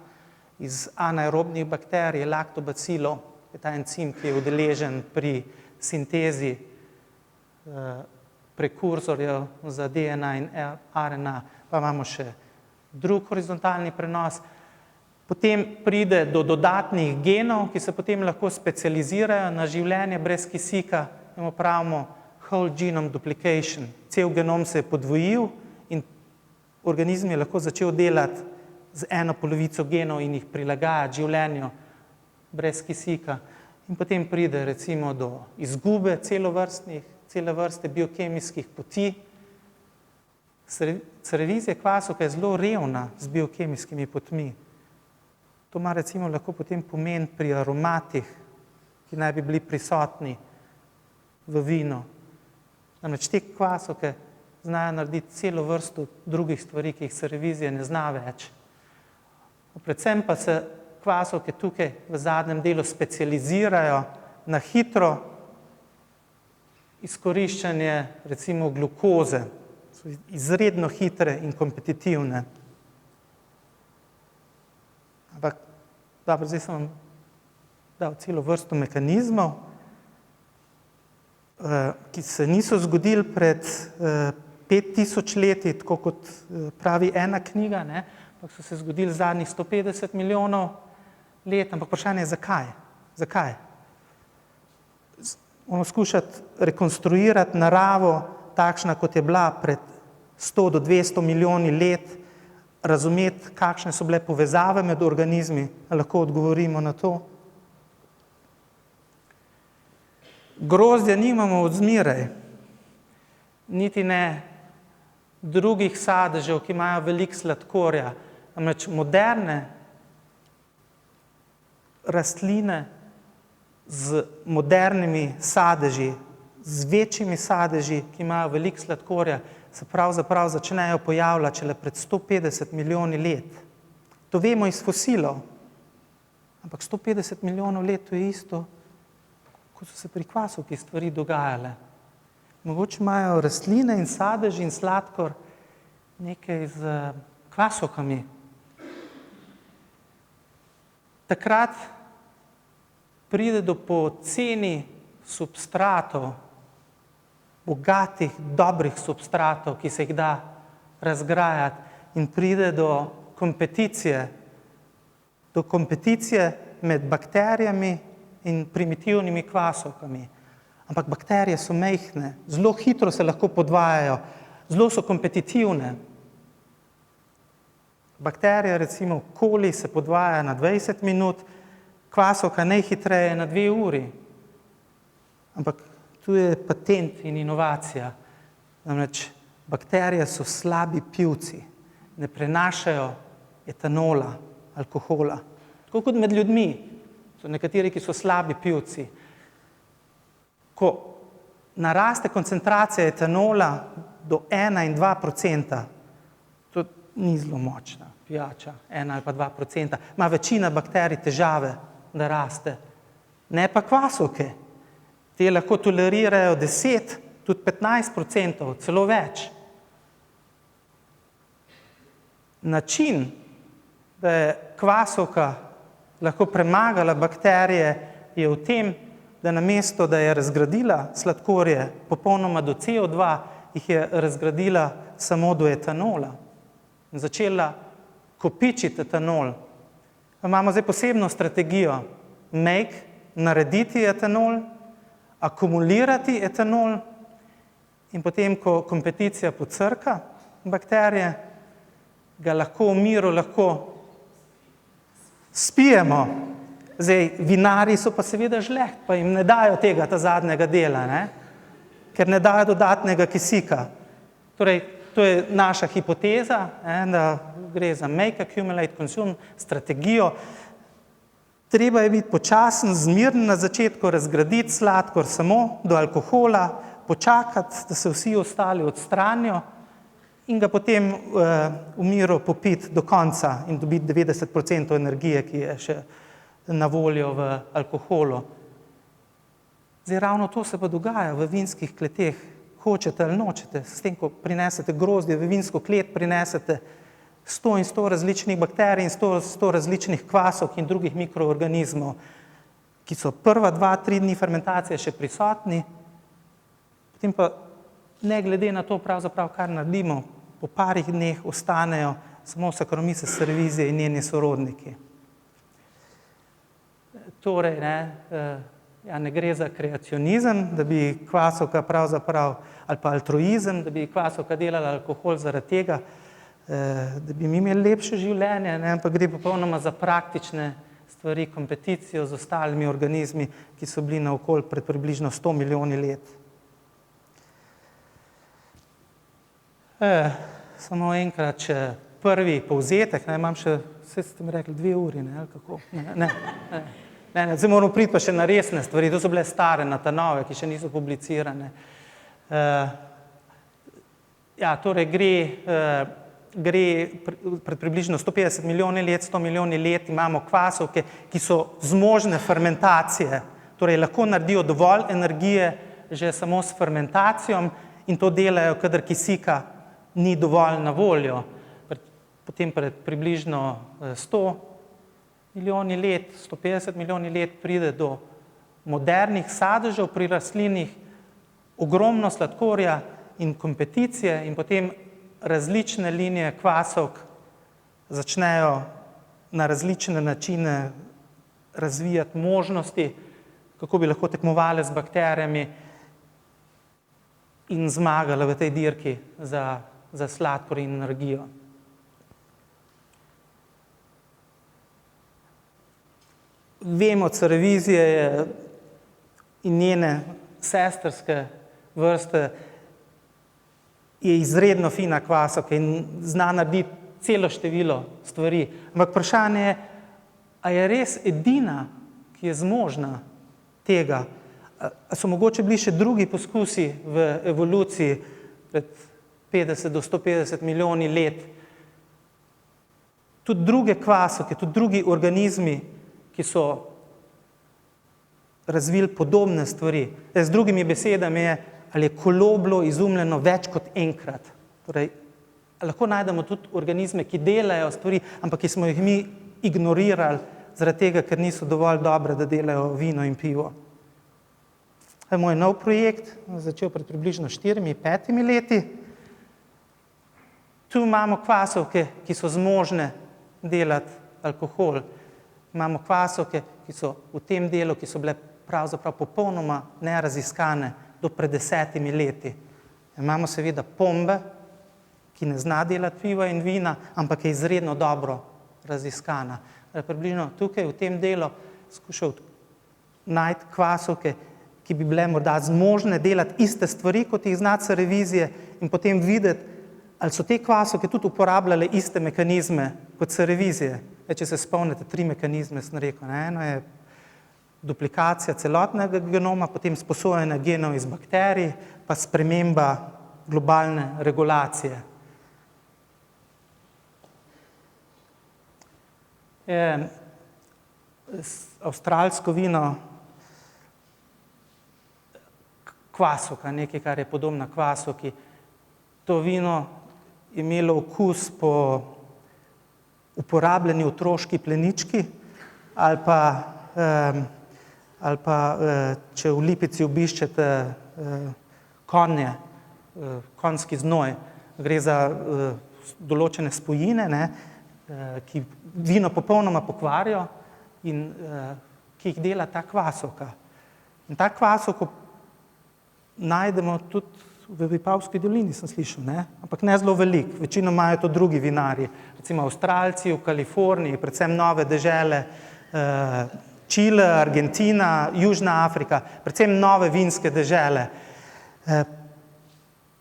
iz anaerobnih bakterij, laktobacilo, je ta encim, ki je udeležen pri sintezi prekurzorjev za DNA in RNA, pa imamo še drug horizontalni prenos. Potem pride do dodatnih genov, ki se potem lahko specializirajo na življenje brez kisika, in pravimo whole genome duplication. Cel genom se je podvojil in organizm je lahko začel delati z eno polovico genov in jih prilagajati življenju brez kisika. In potem pride recimo do izgube cele vrste biokemijskih poti. Cerevizija kvasovka je zelo revna z biokemijskimi potmi. To ima recimo lahko potem pomen pri aromatih, ki naj bi bili prisotni v vinu. Namreč te kvasovke znajo narediti celo vrsto drugih stvari, ki jih cerevizija ne zna več. Predvsem pa se kvasovke tukaj v zadnjem delu specializirajo na hitro izkoriščanje recimo glukoze. So izredno hitre in kompetitivne. Ampak, dobro, zdaj sem vam dal celo vrsto mehanizmov, ki se niso zgodili pred 5000 leti, tako kot pravi ena knjiga, ne? Ampak so se zgodili zadnjih 150 milijonov let, ampak vprašanje je zakaj? Zakaj? Moramo skušati rekonstruirati naravo takšna, kot je bila pred 100 do 200 milijoni let, razumeti, kakšne so bile povezave med organizmi, lahko odgovorimo na to. Grozdja nimamo od zmeraj, niti ne drugih sadežev, ki imajo veliko sladkorja. Namreč moderne rastline z modernimi sadeži, z večjimi sadeži, ki imajo veliko sladkorja, se pravzaprav začnejo pojavljati šele pred 150 milijoni let. To vemo iz fosilov, ampak 150 milijonov let to je isto, kot so se pri kvasovki stvari dogajale. Mogoče imajo rastline in sadeži in sladkor nekaj z kvasovkami. Takrat pride do poceni substratov, bogatih, dobrih substratov, ki se jih da razgrajati, in pride do kompeticije med bakterijami in primitivnimi kvasovkami. Ampak bakterije so majhne, zelo hitro se lahko podvajajo, zelo so kompetitivne. Bakterija, recimo koli, se podvaja na 20 minut, kvasovka najhitreje na 2 uri. Ampak tu je patent in inovacija. Namreč bakterije so slabi pivci, ne prenašajo etanola, alkohola. Tako kot med ljudmi, so nekateri, ki so slabi pivci. Ko naraste koncentracija etanola do 1 in 2%, to ni zelo močna pijača, 1 ali pa 2%, ima večina bakterij težave, da raste. Ne pa kvasovke. Te lahko tolerirajo 10, tudi 15%, celo več. Način, da je kvasovka lahko premagala bakterije, je v tem, da namesto, da je razgradila sladkorje popolnoma do CO2, jih je razgradila samo do etanola in začela kopičiti etanol. Imamo zdaj posebno strategijo narediti etanol, akumulirati etanol in potem, ko kompeticija pocrka bakterije, ga lahko v miru spijemo. Zdaj, vinarji so pa seveda žleht, pa jim ne dajo tega, ta zadnjega dela, ker ne dajo dodatnega kisika. Torej, to je naša hipoteza, da gre za make, accumulate, consume strategijo. Treba je biti počasen, zmiren na začetku, razgraditi sladkor samo do alkohola, počakati, da se vsi ostali odstranijo in ga potem v miru popiti do konca in dobiti 90% energije, ki je še na voljo v alkoholu. Zdaj, ravno to se pa dogaja v vinskih kleteh, hočete ali nočete. S tem, ko prinesete grozdje v vinsko klet, prinesete 100 in 100 različnih bakterij in 100 različnih kvasov in drugih mikroorganizmov, ki so prva 2-3 dni fermentacije še prisotni, potem pa ne glede na to, pravzaprav, kar naredimo, po parih dneh ostanejo samo Saccharomyces cerevisiae in njeni sorodniki. Torej, ne gre za kreacionizem, da bi kvasovka pravzaprav, ali pa altruizem, da bi kvasovka delala alkohol zaradi tega, da bi mi imeli lepše življenje, ampak gre popolnoma za praktične stvari, kompeticijo z ostalimi organizmi, ki so bili naokoli pred približno 100 milijoni let. Samo enkrat, če prvi povzetek, imam še, vse ste mi rekli, 2 uri, ali kako? Zdaj moramo priti pa še na resne stvari, to so bile stare, na ta nove, ki še niso publicirane. Torej gre pred približno 150 milijoni let, 100 milijoni let imamo kvasovke, ki so zmožne fermentacije, torej lahko naredijo dovolj energije že samo s fermentacijo in to delajo, kadar kisika ni dovolj na voljo. Potem pred približno 100 milijoni let, 150 milijoni let pride do modernih sadežev pri rastlinih, ogromno sladkorja in kompeticije in potem različne linije kvasovk začnejo na različne načine razvijati možnosti, kako bi lahko tekmovali z bakterijami in zmagali v tej dirki za sladkor in energijo. Vemo, Cerevisiae in njene sestrske vrste je izredno fina kvasovka in zna narediti celo število stvari. Ampak vprašanje je, a je res edina, ki je zmožna tega? A so mogoče bili še drugi poskusi v evoluciji pred 50 do 150 milijoni let? Tudi druge kvasovke, tudi drugi organizmi, ki so razvili podobne stvari. Z drugimi besedami je, ali je kolo bilo izumljeno več kot enkrat. Torej, lahko najdemo tudi organizme, ki delajo stvari, ampak ki smo jih mi ignorirali zaradi tega, ker niso dovolj dobre, da delajo vino in pivo. To je moj nov projekt, začel pred približno 4-5 leti. Tu imamo kvasovke, ki so zmožne delati alkohol. Imamo kvasovke, ki so v tem delu, ki so bile pravzaprav popolnoma neraziskane do pred 10 leti. Imamo seveda pombe, ki ne zna delati piva in vina, ampak je izredno dobro raziskana. Približno tukaj v tem delu skušal najti kvasovke, ki bi bile morda zmožne delati iste stvari, kot jih zna Cerevisiae in potem videti, ali so te kvasovke tudi uporabljale iste mehanizme kot Cerevisiae. Če se spomnite, 3 mehanizme sem rekel. Eno je duplikacija celotnega genoma, potem sposojanje genov iz bakterij, pa sprememba globalne regulacije. Avstralsko vino, kvasovka, nekaj, kar je podobno kvasovki. To vino je imelo okus po uporabljeni otroški plenički ali pa ali pa če v Lipici obiščete konje, konjski znoj, gre za določene spojine, ne, ki vino popolnoma pokvarijo in ki jih dela ta kvasovka. In ta kvasovko najdemo tudi v Vipavski dolini, sem slišal, ne? Ampak ne zelo veliko, večino imajo to drugi vinarji, recimo Avstralci v Kaliforniji, predvsem nove dežele, Čile, Argentina, Južna Afrika, predvsem nove vinske dežele.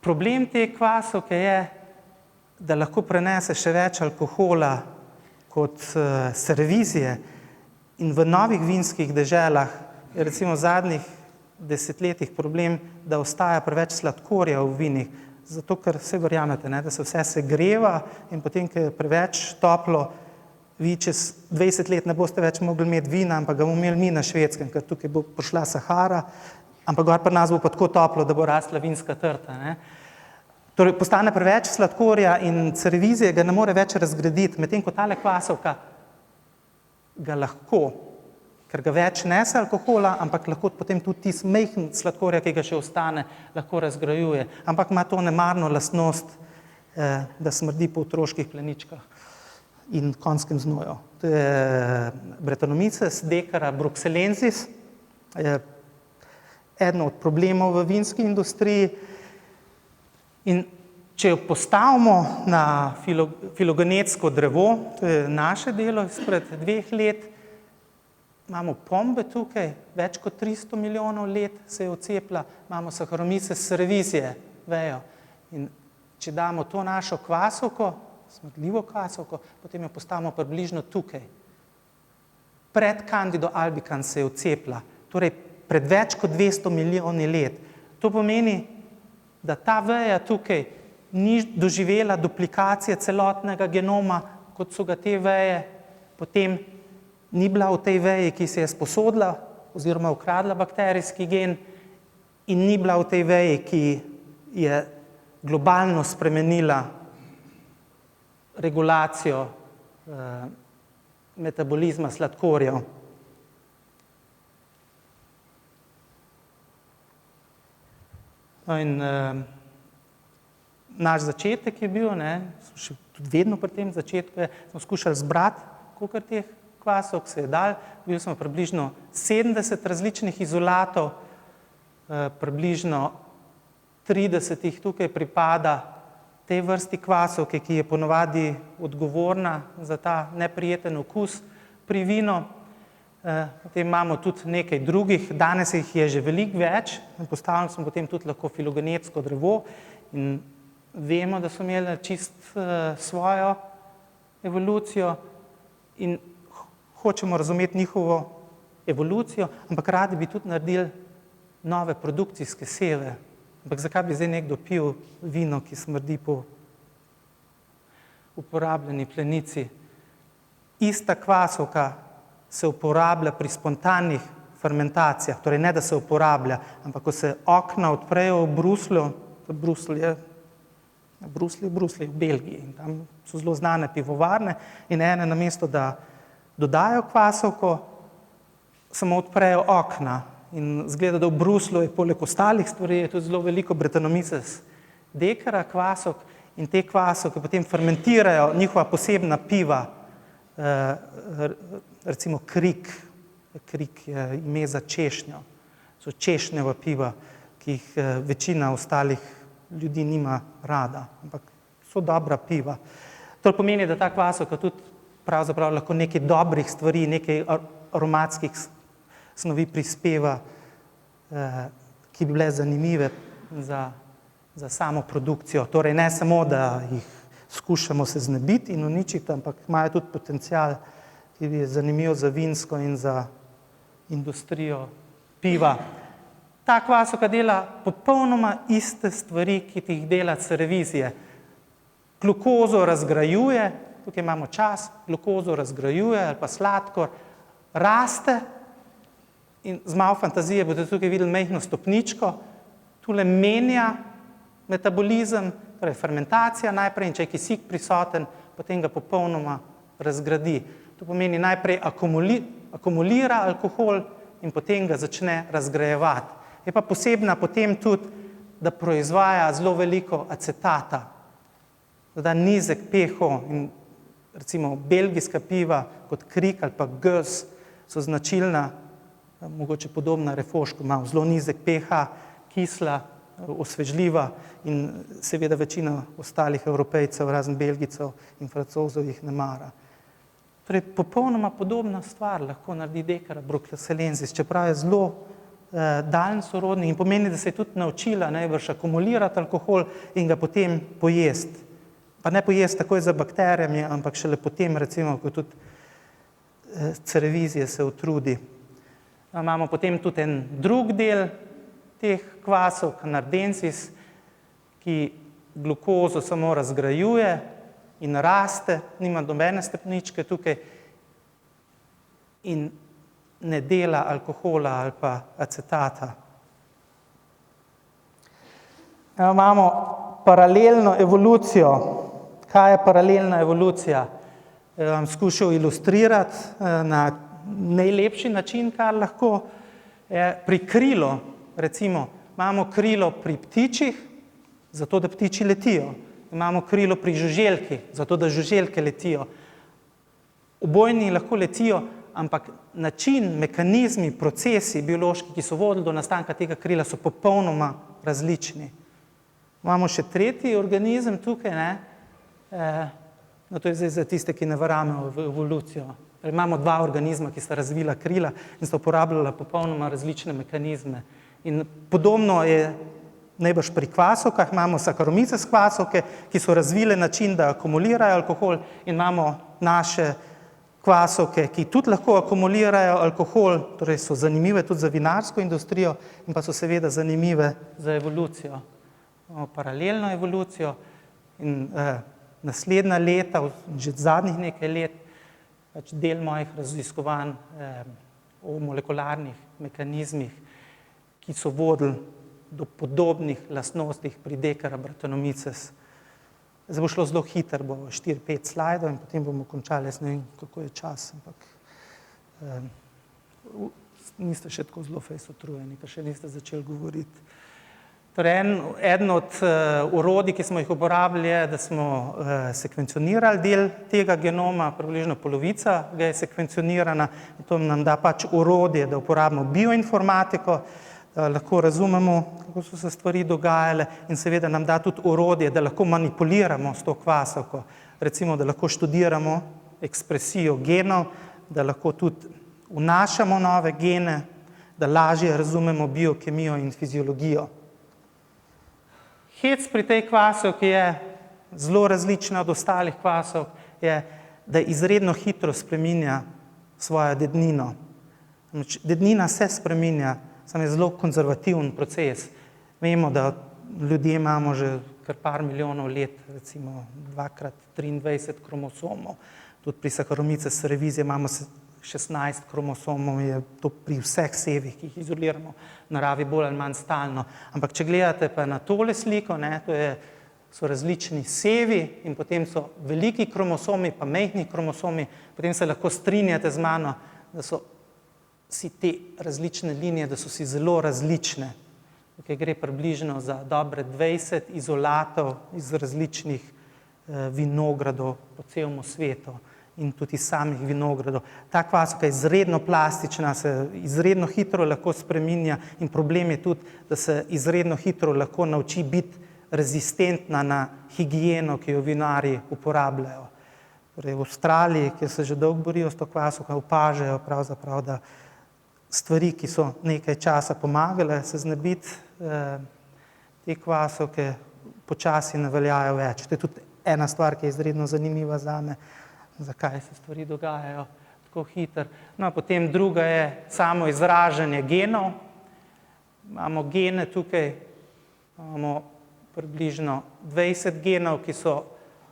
Problem te kvasovke je, da lahko prenese še več alkohola kot servizije in v novih vinskih deželah je recimo v zadnjih desetletjih problem, da ostaja preveč sladkorja v vinih, zato ker vse verjamete, ne, da se vse segreva in potem, ko je preveč toplo, vi čez 20 let ne boste več mogli imeti vina, ampak ga bomo imeli mi na Švedskem, ker tukaj bo prišla Sahara, ampak gor pri nas bo pa tako toplo, da bo rasla vinska trta. Ne. Torej, postane preveč sladkorja in servizije ga ne more več razgraditi, medtem ko tale kvasovka ga lahko, ker ga več nese alkohola, ampak lahko potem tudi tisti majhen sladkorja, ki ga še ostane, lahko razgrajuje. Ampak ima to nemarno lastnost, da smrdi po otroških pleničkah in konjskem znoju. To je Brettanomyces Decara bruxellensis, eden od problemov v vinski industriji. In če jo postavimo na filogenetsko drevo, to je naše delo izpred 2 let, imamo pombe tukaj, več kot 300 milijonov let se je odcepila, imamo Saccharomyces cerevisiae, vejo. In če damo to našo kvasovko, smrdljivo kvasovko, potem jo postavimo približno tukaj. Pred Candido albicans se je odcepila, torej pred več kot 200 milijoni let. To pomeni, da ta veja tukaj ni doživela duplikacije celotnega genoma, kot so ga te veje, potem ni bila v tej veji, ki se je sposodila oziroma ukradla bakterijski gen in ni bila v tej veji, ki je globalno spremenila regulacijo metabolizma sladkorjev. No in naš začetek je bil, ne, še tudi vedno pri tem začetku smo skušali zbrati, kolikor teh kvasovk se je dal, bil smo približno 70 različnih izolatov, približno 30 jih tukaj pripada tej vrsti kvasovke, ki je ponavadi odgovorna za ta neprijeten okus pri vinu. Potem imamo tudi nekaj drugih, danes jih je že veliko več, postavili smo potem tudi lahko filogenetsko drevo in vemo, da so imeli čist svojo evolucijo in hočemo razumeti njihovo evolucijo, ampak radi bi tudi naredili nove produkcijske seve. Ampak zakaj bi zdaj nekdo pil vino, ki smrdi po uporabljeni plenici? Ista kvasovka se uporablja pri spontanih fermentacijah, torej ne, da se uporablja, ampak ko se okna odprejo v Bruslju, v Belgiji, in tam so zelo znane pivovarne in ene namesto, da dodajo kvasovko, samo odprejo okna in zgleda, da v Bruslju je poleg ostalih stvari je tudi zelo veliko Brettanomyces Decara kvasovk in te kvasovke potem fermentirajo njihova posebna piva, recimo Krik je ime za češnjo, so češnjeva piva, ki jih večina ostalih ljudi nima rada, ampak so dobra piva. To pomeni, da ta kvasovka tudi pravzaprav lahko nekaj dobrih stvari, nekaj aromatskih snovi prispeva, ki bi bile zanimive za samo produkcijo. Torej ne samo, da jih skušamo se znebiti in uničiti, ampak imajo tudi potencial, ki je zanimiv za vinsko in za industrijo piva. Ta kvasovka dela popolnoma iste stvari, ki jih dela cerevizije. Glukozo razgrajuje, tukaj imamo čas, glukozo razgrajuje ali pa sladkor, raste in z malo fantazije boste tukaj videli majhno stopničko, tule menja metabolizem, torej fermentacija najprej, in če je kisik prisoten, potem ga popolnoma razgradi. To pomeni najprej akumulira alkohol in potem ga začne razgrajevati. Je pa posebna potem tudi, da proizvaja zelo veliko acetata, da nizek pH in recimo belgijska piva kot Krik ali pa Gös so značilna, mogoče podobna Refošku, ima zelo nizek pH, kisla, osvežljiva in seveda večina ostalih Evropejcev, razen Belgijcev in Francozov jih ne mara. Torej, popolnoma podobna stvar lahko naredi Decara-Bruxellensis, čeprav je zelo daljn sorodnik in pomeni, da se je tudi naučila najbrž akumulirati alkohol in ga potem pojesti. Pa ne pojesti takoj za bakterijami, ampak šele potem, recimo, ko tudi cerevizije se utrudi. Imamo potem tudi en drug del teh kvasov, canardensis, ki glukozo samo razgrajuje in raste, nima nobene stopničke tukaj in ne dela alkohola ali pa acetata. Imamo paralelno evolucijo. Kaj je paralelna evolucija? Vam skušal ilustrirati na najlepši način, kar lahko. Pri krilo, recimo, imamo krilo pri ptičih, zato da ptiči letijo. Imamo krilo pri žuželki, zato da žuželke letijo. Obojni lahko letijo, ampak način, mehanizmi, procesi biološki, ki so vodili do nastanka tega krila, so popolnoma različni. Imamo še tretji organizem tukaj, no to je zdaj za tiste, ki ne verjamejo v evolucijo. Imamo dva organizma, ki sta razvila krila in sta uporabljala popolnoma različne mehanizme. In podobno je najbrž pri kvasovkah, imamo Saccharomyces kvasovke, ki so razvile način, da akumulirajo alkohol, in imamo naše kvasovke, ki tudi lahko akumulirajo alkohol, torej so zanimive tudi za vinarsko industrijo in pa so seveda zanimive za evolucijo. Imamo paralelno evolucijo in naslednja leta, že zadnjih nekaj let, del mojih raziskovanj o molekularnih mehanizmih, ki so vodili do podobnih lastnostih pri Decara-Brettanomyces. Zdaj bo šlo zelo hitro, bo 4-5 slajdov in potem bomo končali, jaz ne vem, kako je čas, ampak niste še tako zelo fejs utrujeni, ker še niste začeli govoriti. Torej, eden od orodij, ki smo jih uporabljali, je, da smo sekvencionirali del tega genoma, približno polovica ga je sekvencionirana, to nam da pač orodje, da uporabimo bioinformatiko, lahko razumemo, kako so se stvari dogajale in seveda nam da tudi orodje, da lahko manipuliramo s to kvasovko. Recimo, da lahko študiramo ekspresijo genov, da lahko tudi vnašamo nove gene, da lažje razumemo biokemijo in fiziologijo. Hec pri tej kvasovki je zelo različna od ostalih kvasovk, je, da izredno hitro spreminja svojo dednino. Dednina se spreminja, samo je zelo konzervativen proces. Vemo, da ljudje imamo že kar par milijonov let, recimo 2x23 kromosomov. Tudi pri Saccharomyces cerevisiae imamo 16 kromosomov, je to pri vseh sevih, ki jih izoliramo v naravi bolj ali manj stalno. Ampak če gledate pa na tole sliko, so različni sevi in potem so veliki kromosomi pa majhni kromosomi, potem se lahko strinjate z mano, da so si te različne linije, da so si zelo različne. Tukaj gre približno za dobre 20 izolatov iz različnih vinogradov po celem svetu in tudi samih vinogradov. Ta kvasovka je izredno plastična, se izredno hitro lahko spreminja in problem je tudi, da se izredno hitro lahko nauči biti rezistentna na higieno, ki jo vinarji uporabljajo. Torej, v Avstraliji, kjer se že dolgo borijo s to kvasovko, opažajo pravzaprav, da stvari, ki so nekaj časa pomagale se znebiti te kvasovke, počasi ne veljajo več. To je tudi ena stvar, ki je izredno zanimiva zame, zakaj se stvari dogajajo tako hitro. No, potem druga je samo izražanje genov. Imamo gene tukaj, imamo približno 20 genov, ki so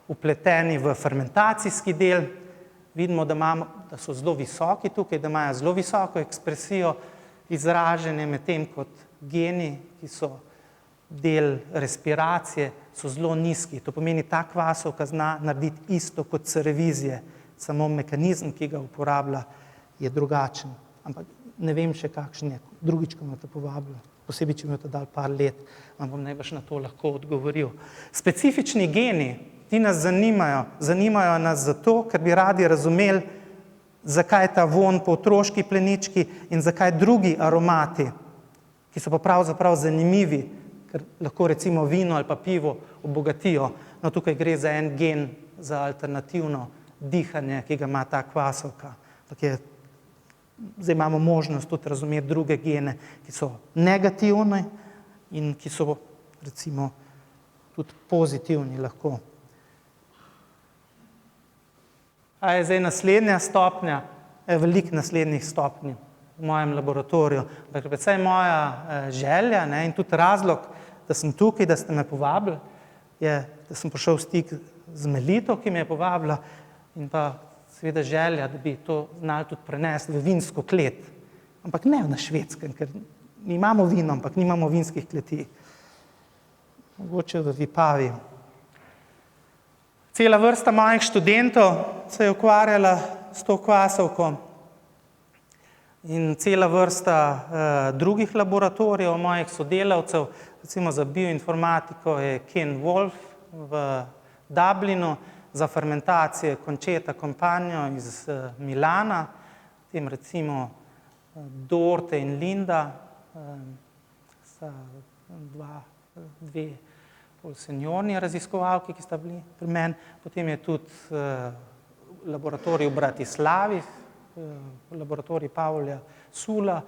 vpleteni v fermentacijski del. Vidimo, da so zelo visoki tukaj, da imajo zelo visoko ekspresijo izražene, medtem kot geni, ki so del respiracije, so zelo nizki. To pomeni, ta kvasovka zna narediti isto kot cerevizije, samo mehanizem, ki ga uporablja, je drugačen. Ampak ne vem še kakšen je, drugič, ko me te povabili, posebej, če mi boste dali par let, vam bom najbrž na to lahko odgovoril. Specifični geni, ti nas zanimajo nas zato, ker bi radi razumeli, zakaj ta vonj po otroški plenički in zakaj drugi aromati, ki so pa pravzaprav zanimivi, ker lahko recimo vino ali pa pivo obogatijo. No, tukaj gre za en gen za alternativno dihanje, ki ga ima ta kvasovka. Zdaj imamo možnost tudi razumeti druge gene, ki so negativni in ki so recimo tudi pozitivni lahko. A je zdaj naslednja stopnja? Veliko naslednjih stopnj v mojem laboratoriju. Predvsem moja želja in tudi razlog, da sem tukaj, da ste me povabili, je, da sem prišel v stik z Melito, ki me je povabila, in pa seveda želja, da bi to znali tudi prenesti v vinsko klet. Ampak ne na Švedskem, ker mi imamo vino, ampak nimamo vinskih kleti. Mogoče v Vipavi. Cela vrsta mojih študentov se je ukvarjala s to kvasovko in cela vrsta drugih laboratorijev mojih sodelavcev, recimo za bioinformatiko je Ken Wolf v Dublinu, za fermentacije Concheta Compagno iz Milana, potem recimo Dorte in Linda, sta dve bolj seniorni raziskovalki, ki sta bili pri meni. Potem je tudi laboratorij v Bratislavi, laboratorij Pavla Sula,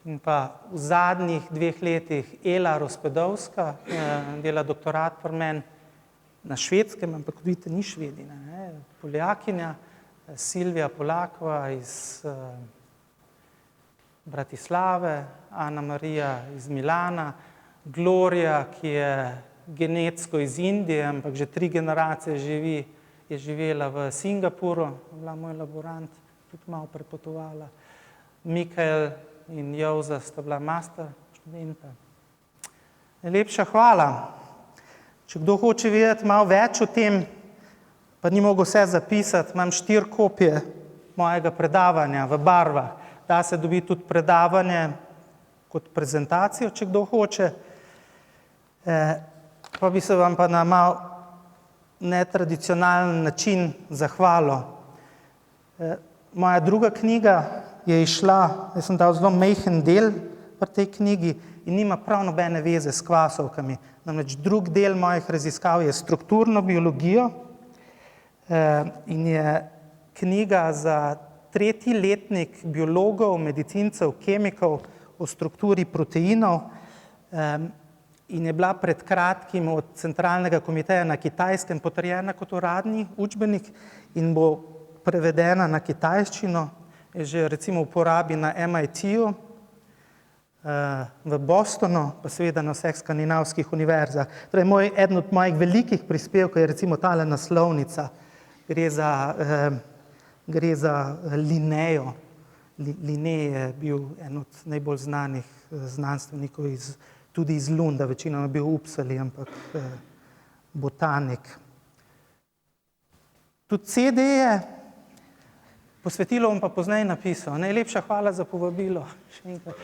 in pa v zadnjih 2 letih Ela Rospedovska, dela doktorat pri meni na Švedskem, ampak vidite, ni Švedina, Poljakinja, Silvija Polakova iz Bratislave, Ana Marija iz Milana, Gloria, ki je genetsko iz Indije, ampak že 3 generacije je živela v Singapuru, bila moj laborant, tudi malo prepotovala. Mikael in Jauza sta bila master študenta. Najlepša hvala. Če kdo hoče vedeti malo več o tem, pa ni mogel vse zapisati, imam 4 kopije mojega predavanja v barvah. Da se dobi tudi predavanje kot prezentacijo, če kdo hoče. Pa bi se vam pa na malo netradicionalen način zahvalil. Moja druga knjiga je izšla, jaz sem dal zelo majhen del v tej knjigi in nima prav nobene veze s kvasovkami. Namreč drug del mojih raziskav je strukturno biologijo in je knjiga za 3. letnik biologov, medicincev, kemikov o strukturi proteinov in je bila pred kratkim od Centralnega komiteja na Kitajskem potrjena kot uradni učbenik in bo prevedena na kitajščino, je že recimo v uporabi na MIT-ju, v Bostonu, pa seveda na vseh skandinavskih univerzah. Torej, eden od mojih velikih prispevkov je recimo tale naslovnica. Gre za Linnejo. Linné je bil en od najbolj znanih znanstvenikov tudi iz Lunda, večinoma je bil v Uppsali, ampak botanik. Tudi CD-je, posvetilo bom pa pozneje napisal. Najlepša hvala za povabilo. Še enkrat.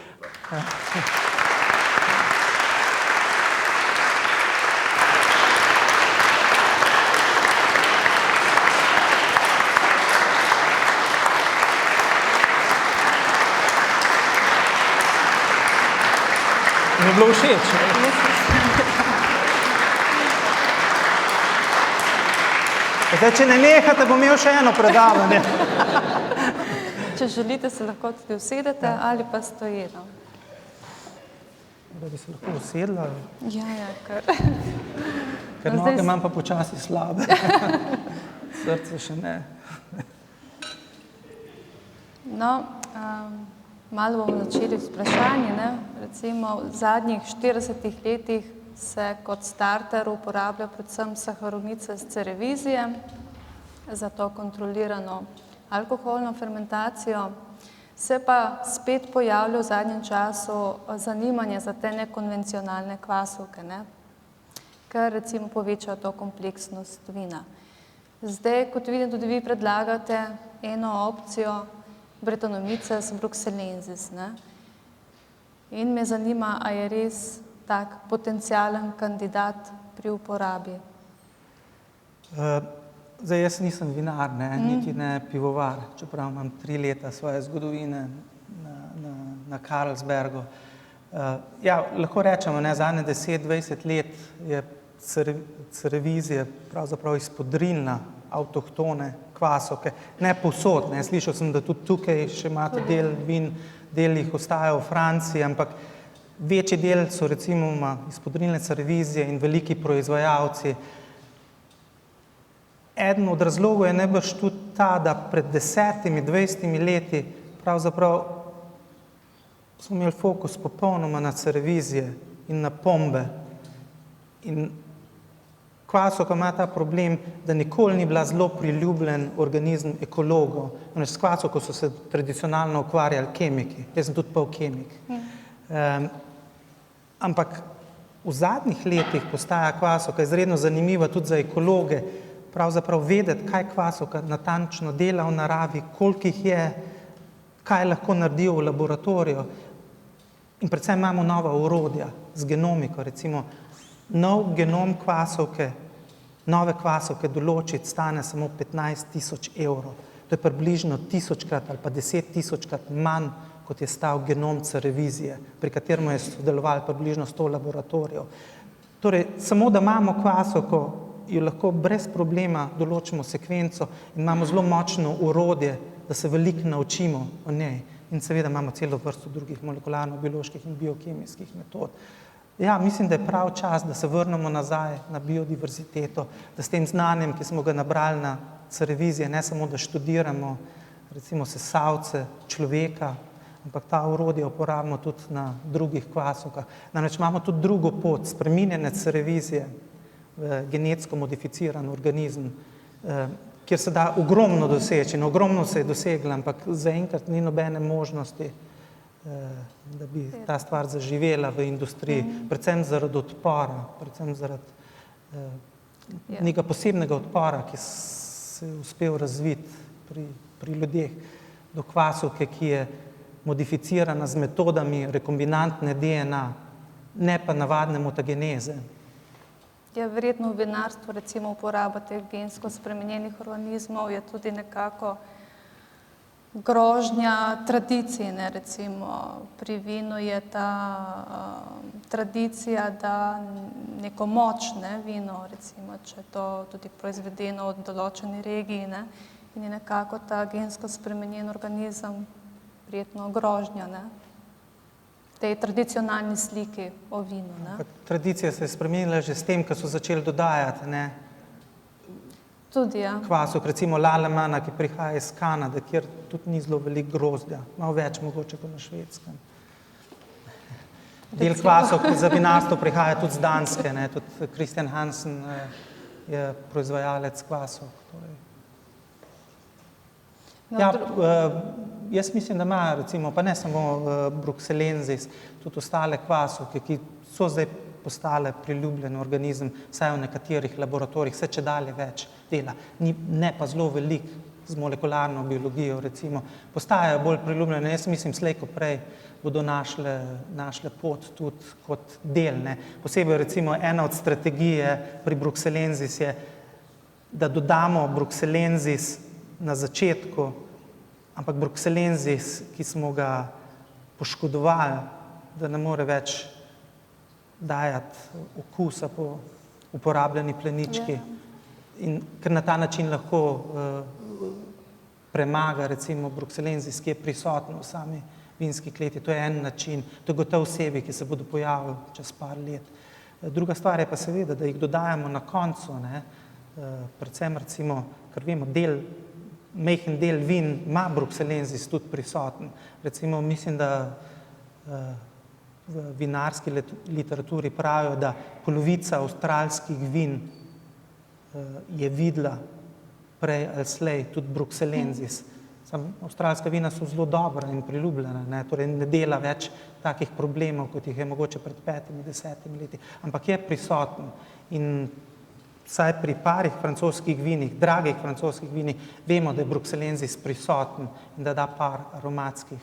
Mi je bilo všeč. Zdaj, če ne nehate, bom imel še eno predavanje. Če želite, se lahko tudi usedete ali pa stojeno. Da bi se lahko usedla? Ja, kar. Ker noge imam pa počasi slabe. Srce še ne. No, malo bomo začeli s vprašanji. Recimo, v zadnjih 40 letih se kot starter uporablja predvsem saharonice z cerevizije za to kontrolirano alkoholno fermentacijo. Se pa spet pojavlja v zadnjem času zanimanje za te nekonvencionalne kvasovke, ker recimo povečajo to kompleksnost vina. Zdaj, kot vidim, tudi vi predlagate eno opcijo, Brettanomyces bruxellensis. Ne? In me zanima, a je res tak potencialen kandidat pri uporabi. Zdaj, jaz nisem vinar, niti ne pivovar, čeprav imam 3 leta svoje zgodovine na Carlsbergu. Ja, lahko rečemo, zadnje 10-20 let je cerevizija pravzaprav izpodrinila avtohtone kvasovke. Ne povsod, slišal sem, da tudi tukaj še imate del vin, del jih ostaja v Franciji, ampak večji del so recimo izpodrinile cerevizije in veliki proizvajalci. Eden od razlogov je najbrž tudi ta, da pred 10-20 leti pravzaprav smo imeli fokus popolnoma na cerevizije in na pombe. In kvasovka ima ta problem, da nikoli ni bila zelo priljubljen organizem ekologov. S kvasovko so se tradicionalno ukvarjali kemiki, jaz sem tudi pol kemik. Ampak v zadnjih letih postaja kvasovka izredno zanimiva tudi za ekologe, pravzaprav vedeti, kaj kvasovka natančno dela v naravi, koliko jih je, kaj lahko naredijo v laboratoriju. In predvsem imamo nova orodja z genomiko, recimo nov genom kvasovke, nove kvasovke določiti stane samo 15.000 evrov. To je približno 1000-krat ali pa 10.000-krat manj, kot je stal genom cerevizije, pri katerem je sodelovalo približno 100 laboratorijev. Torej, samo da imamo kvasovko, jo lahko brez problema določimo sekvenco in imamo zelo močno orodje, da se veliko naučimo o njej. In seveda imamo celo vrsto drugih molekularno-bioloških in biokemijskih metod. Ja, mislim, da je prav čas, da se vrnemo nazaj na biodiverziteto, da s tem znanjem, ki smo ga nabrali na cerevizije, ne samo da študiramo recimo sesalce človeka, ampak ta orodje uporabimo tudi na drugih kvasovkah. Namreč imamo tudi drugo pot, spreminjanje cerevizije v genetsko modificiran organizem, kjer se da ogromno doseči in ogromno se je doseglo, ampak zaenkrat ni nobene možnosti, da bi ta stvar zaživela v industriji, predvsem zaradi odpora, predvsem zaradi nekega posebnega odpora, ki se je uspel razviti pri ljudeh do kvasovke, ki je modificirana z metodami rekombinantne DNA, ne pa navadne mutageneze. Ja, verjetno v vinarstvu recimo uporaba teh gensko spremenjenih organizmov je tudi nekako grožnja tradiciji, recimo pri vinu je ta tradicija, da neko močne vino, recimo, če je to tudi proizvedeno v določeni regiji, in je nekako ta gensko spremenjen organizem verjetno grožnja, tej tradicionalni sliki o vinu. Tradicija se je spremenila že s tem, ko so začeli dodajati tudi, ja. Kvasovk, recimo Lalemana, ki prihaja iz Kanade, kjer tudi ni zelo veliko grozdja, malo več mogoče kot na Švedskem. Del kvasovk za vinarstvo prihaja tudi z Danske, tudi Christian Hansen je proizvajalec kvasovk. Ja, jaz mislim, da ima, recimo, pa ne samo bruxellensis, tudi ostale kvasovke, ki so zdaj postale priljubljen organizem, vsaj v nekaterih laboratorijih, se čedalje več dela. Ne pa zelo veliko z molekularno biologijo, recimo. Postajajo bolj priljubljene, jaz mislim, slej ko prej bodo našle pot tudi kot del. Posebej, recimo, ena od strategije pri bruxellensis je, da dodamo bruxellensis na začetku, ampak bruxellensis, ki smo ga poškodovali, da ne more več dajati okusa po uporabljeni plenički. In ker na ta način lahko premaga, recimo, bruxellensis, ki je prisoten v sami vinski kleti. To je en način, to je gotov sebi, ki se bodo pojavili čez par let. Druga stvar je pa seveda, da jih dodajamo na koncu, predvsem, recimo, ker vemo, majhen del vin ima bruxellensis tudi prisoten. Recimo, mislim, da v vinarski literaturi pravijo, da polovica avstralskih vin je videla prej ali slej tudi bruxellensis. Avstralska vina so zelo dobra in priljubljena, torej ne dela več takih problemov, kot jih je mogoče pred 5-10 leti, ampak je prisoten in vsaj pri parih francoskih vinih, dragih francoskih vinih, vemo, da je bruxellenzis prisoten in da da par aromatskih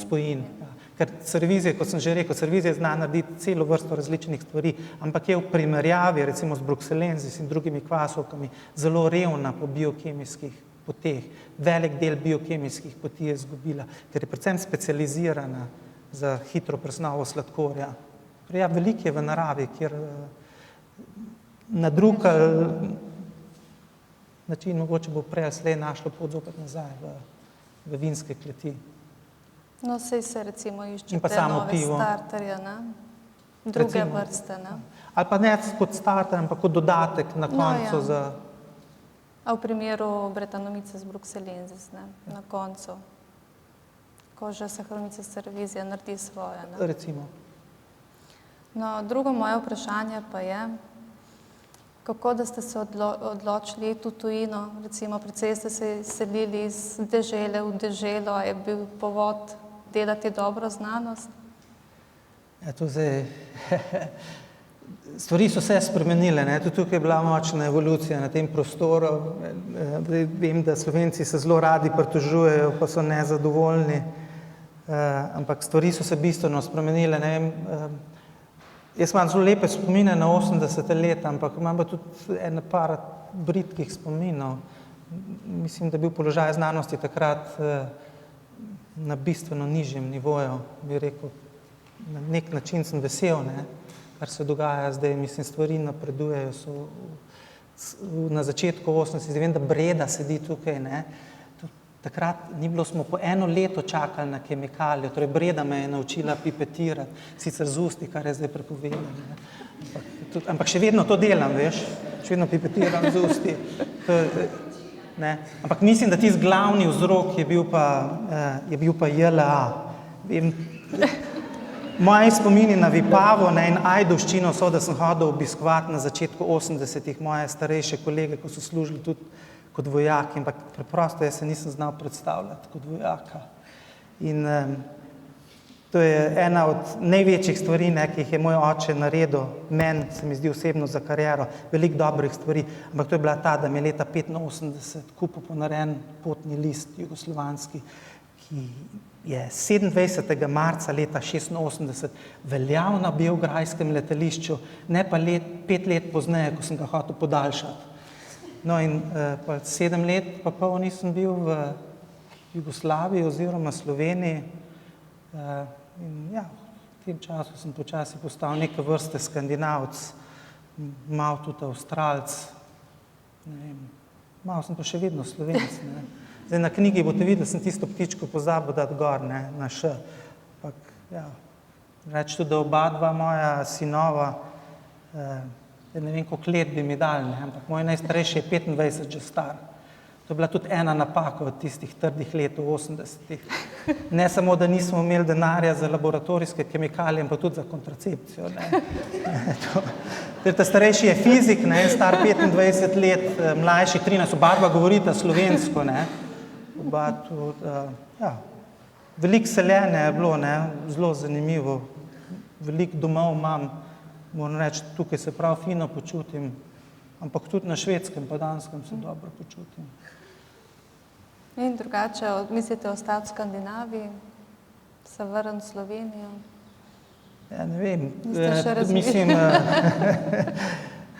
spojin. Ja. Ker cerevizije, kot sem že rekel, cerevizija zna narediti celo vrsto različnih stvari, ampak je v primerjavi recimo z bruxellenzis in drugimi kvasovkami zelo revna po biokemijskih poteh. Velik del biokemijskih poti je izgubila, ker je predvsem specializirana za hitro presnovo sladkorja. Ja, veliko je v naravi, kjer na drug način mogoče bo prej ali slej našlo pot zopet nazaj v vinske kleti. No, sej se recimo In pa iščete samo nove pivo. starterje, ne? Druge Recimo. vrste, ne? Ali pa ne kot starter, ampak kot dodatek na koncu ja. za... A v primeru bretanomice z bruxellenzis, ne? Na koncu. Ko že saharomyces cerevisiae naredi svoje, ne? Recimo. No, drugo moje vprašanje pa je, kako da ste se odločili iti v tujino, recimo precej ste se selili iz dežele v deželo, a je bil povod delati dobro znanost? Ja, to zdaj... Stvari so se spremenile, ne? Tudi tukaj je bila močna evolucija na tem prostoru. Vem, da Slovenci se zelo radi pritožujejo, pa so nezadovoljni, ampak stvari so se bistveno spremenile. Ne vem, jaz imam zelo lepe spomine na 80. leta, ampak imam pa tudi ene par bridkih spominov. Mislim, da je bil položaj znanosti takrat na bistveno nižjem nivoju, bi rekel. Na nek način sem vesel, ne, kar se dogaja zdaj. Mislim, stvari napredujejo. Na začetku 80. Vem, da Breda sedi tukaj, ne. Takrat ni bilo, smo po 1 leto čakali na kemikalijo, torej Breda me je naučila pipetirati, sicer z usti, kar je zdaj prepovedano. Ampak še vedno to delam, veš, še vedno pipetiram z usti. Ne. Ampak mislim, da tisti glavni vzrok je bil pa JLA. Vem, moji spomini na Vipavo, ne, in Ajdovščino so, da sem hodil obiskovati na začetku 80-ih moje starejše kolege, ko so služili tudi kot vojaki, ampak preprosto jaz se nisem znal predstavljati kot vojaka. In to je ena od največjih stvari, ne, ki jih je moj oče naredil, meni se mi zdi osebno za kariero, veliko dobrih stvari, ampak to je bila ta, da mi je leta 85 kupil ponarejen potni list jugoslovanski, ki je 27. marca leta 86 veljal na beograjskem letališču, ne pa 5 let pozneje, ko sem ga hotel podaljšati. No in pa 7 let pa pol nisem bil v Jugoslaviji oziroma Sloveniji. In ja, v tem času sem počasi postal neke vrste Skandinavec, malo tudi Avstralec, ne vem, malo sem pa še vedno Slovenec, ne. Zdaj na knjigi boste videli, da sem tisto ptičko pozabil dati gor, ne, na š. Ampak, ja, reči tudi, da oba dva moja sinova, ne vem, koliko let bi mi dali, ne, ampak moj najstarejši je 25 že star. To je bila tudi ena napaka od tistih trdih let v 80-ih. Ne samo, da nismo imeli denarja za laboratorijske kemikalije, ampak tudi za kontracepcijo, ne. Ta starejši je fizik, ne, star 25 let, mlajši 13, oba dva govorita slovensko, ne. Oba tudi, ja, veliko seljenja je bilo, ne, zelo zanimivo. Veliko domov imam, moram reči, tukaj se prav fino počutim, ampak tudi na Švedskem pa Danskem se dobro počutim. In drugače, mislite ostati v Skandinaviji, se vrniti v Slovenijo? Ja, ne vem, mislim,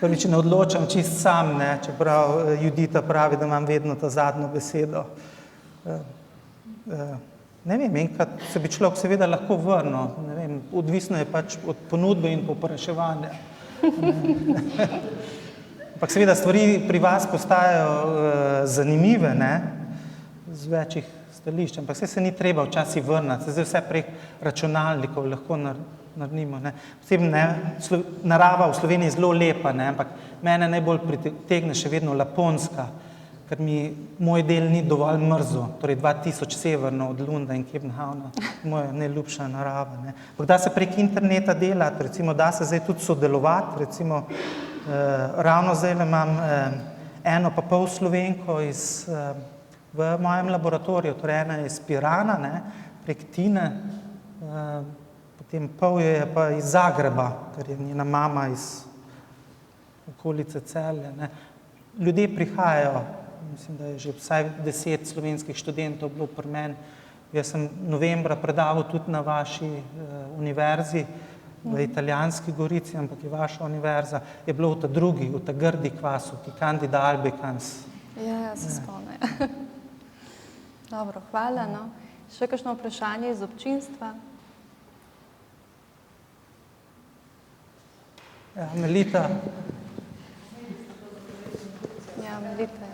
prvič ne odločam čist sam, ne, čeprav Judita pravi, da imam vedno ta zadnjo besedo. Ne vem, enkrat se bi človek seveda lahko vrnil, ne vem, odvisno je pač od ponudbe in povpraševanja. Ampak seveda stvari pri vas postajajo zanimive, ne, z večjih stališč, ampak se ni treba včasih vrniti, zdaj vse prek računalnikov lahko naredimo, ne. Posebno, ne, narava v Sloveniji je zelo lepa, ne, ampak mene najbolj pritegne še vedno Laponska, ker mi moj del ni dovolj mrzel, torej 2000 severno od Lunda in Københavna, moja najljubša narava, ne. Ampak da se prek interneta delati, recimo da se zdaj tudi sodelovati, recimo ravno zdajle imam 1,5 Slovenko v mojem laboratoriju, torej ena je iz Pirana, ne, prek Tine, potem pol je pa iz Zagreba, ker je njena mama iz okolice Celja. Ne. Ljudje prihajajo, mislim, da je že vsaj 10 slovenskih študentov bilo pri meni. Jaz sem novembra predaval tudi na vaši univerzi, v Italijanski Gorici, ampak je vaša univerza, je bilo v ta drugi, v ta grdi kvasu, ki Candida albicans. Ja, se spomnim. Dobro, hvala. No. Še kakšno vprašanje iz občinstva? Ja, Melita. Ja, Melita.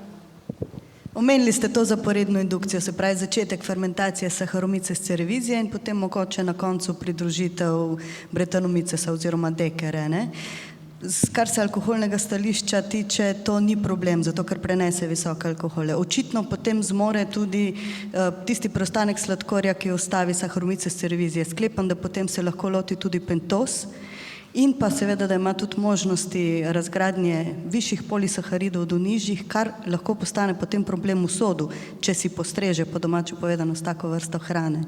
Omenili ste to zaporedno indukcijo, se pravi začetek fermentacije Saccharomyces cerevisiae in potem mogoče na koncu pridružitev Brettanomycesa oziroma Dekere. Ne? Kar se alkoholnega stališča tiče, to ni problem, zato ker prenese visoke alkohole. Očitno potem zmore tudi tisti preostanek sladkorja, ki ostavi Saccharomyces cerevisiae. Sklepam, da potem se lahko loti tudi pentos in pa seveda, da ima tudi možnosti razgradnje višjih polisaharidov do nižjih, kar lahko postane potem problem v sodu, če si postreže, po domače povedano, s tako vrsto hrane.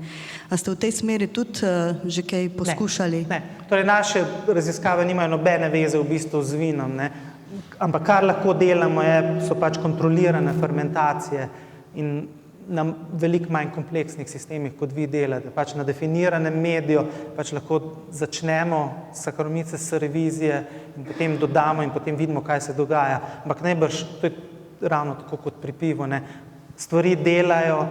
A ste v tej smeri tudi že kaj poskušali? Ne. Torej naše raziskave nimajo nobene veze v bistvu z vinom, ne. Ampak kar lahko delamo so pač kontrolirane fermentacije in na veliko manj kompleksnih sistemih, kot vi delate. Pač na definiranem mediju pač lahko začnemo s Saccharomyces cerevisiae in potem dodamo in potem vidimo, kaj se dogaja. Ampak najbrž, to je ravno tako kot pri pivu, ne. Stvari delajo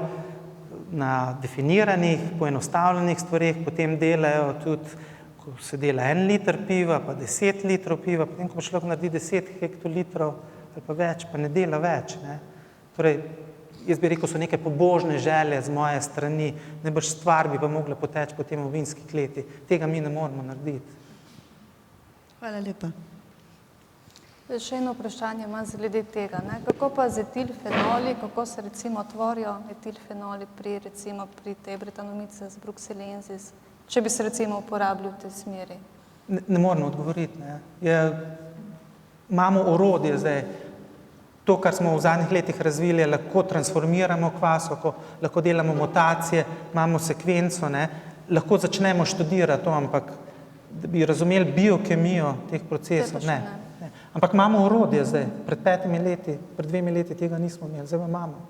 na definiranih, poenostavljenih stvareh, potem delajo tudi, ko se dela 1 liter piva, pa 10 litrov piva, potem, ko pa človek naredi 10 hektolitrov ali pa več, pa ne dela več, ne. Torej, jaz bi rekel, so neke pobožne želje z moje strani, najbrž stvar bi pa mogla poteči potem v vinski kleti. Tega mi ne moramo narediti. Hvala lepa. Še eno vprašanje imam glede tega. Ne? Kako pa z etilfenoli, kako se recimo tvorijo etilfenoli pri tej Brettanomyces bruxellensis, če bi se recimo uporabljali v tej smeri? Ne moramo odgovoriti. Ne. Imamo orodje zdaj. To, kar smo v zadnjih letih razvili, lahko transformiramo kvasovko, lahko delamo mutacije, imamo sekvenco, ne. Lahko začnemo študirati to, ampak da bi razumeli biokemijo teh procesov, ne. Ampak imamo orodje zdaj. Pred 5 leti, pred 2 leti tega nismo imeli, zdaj imamo.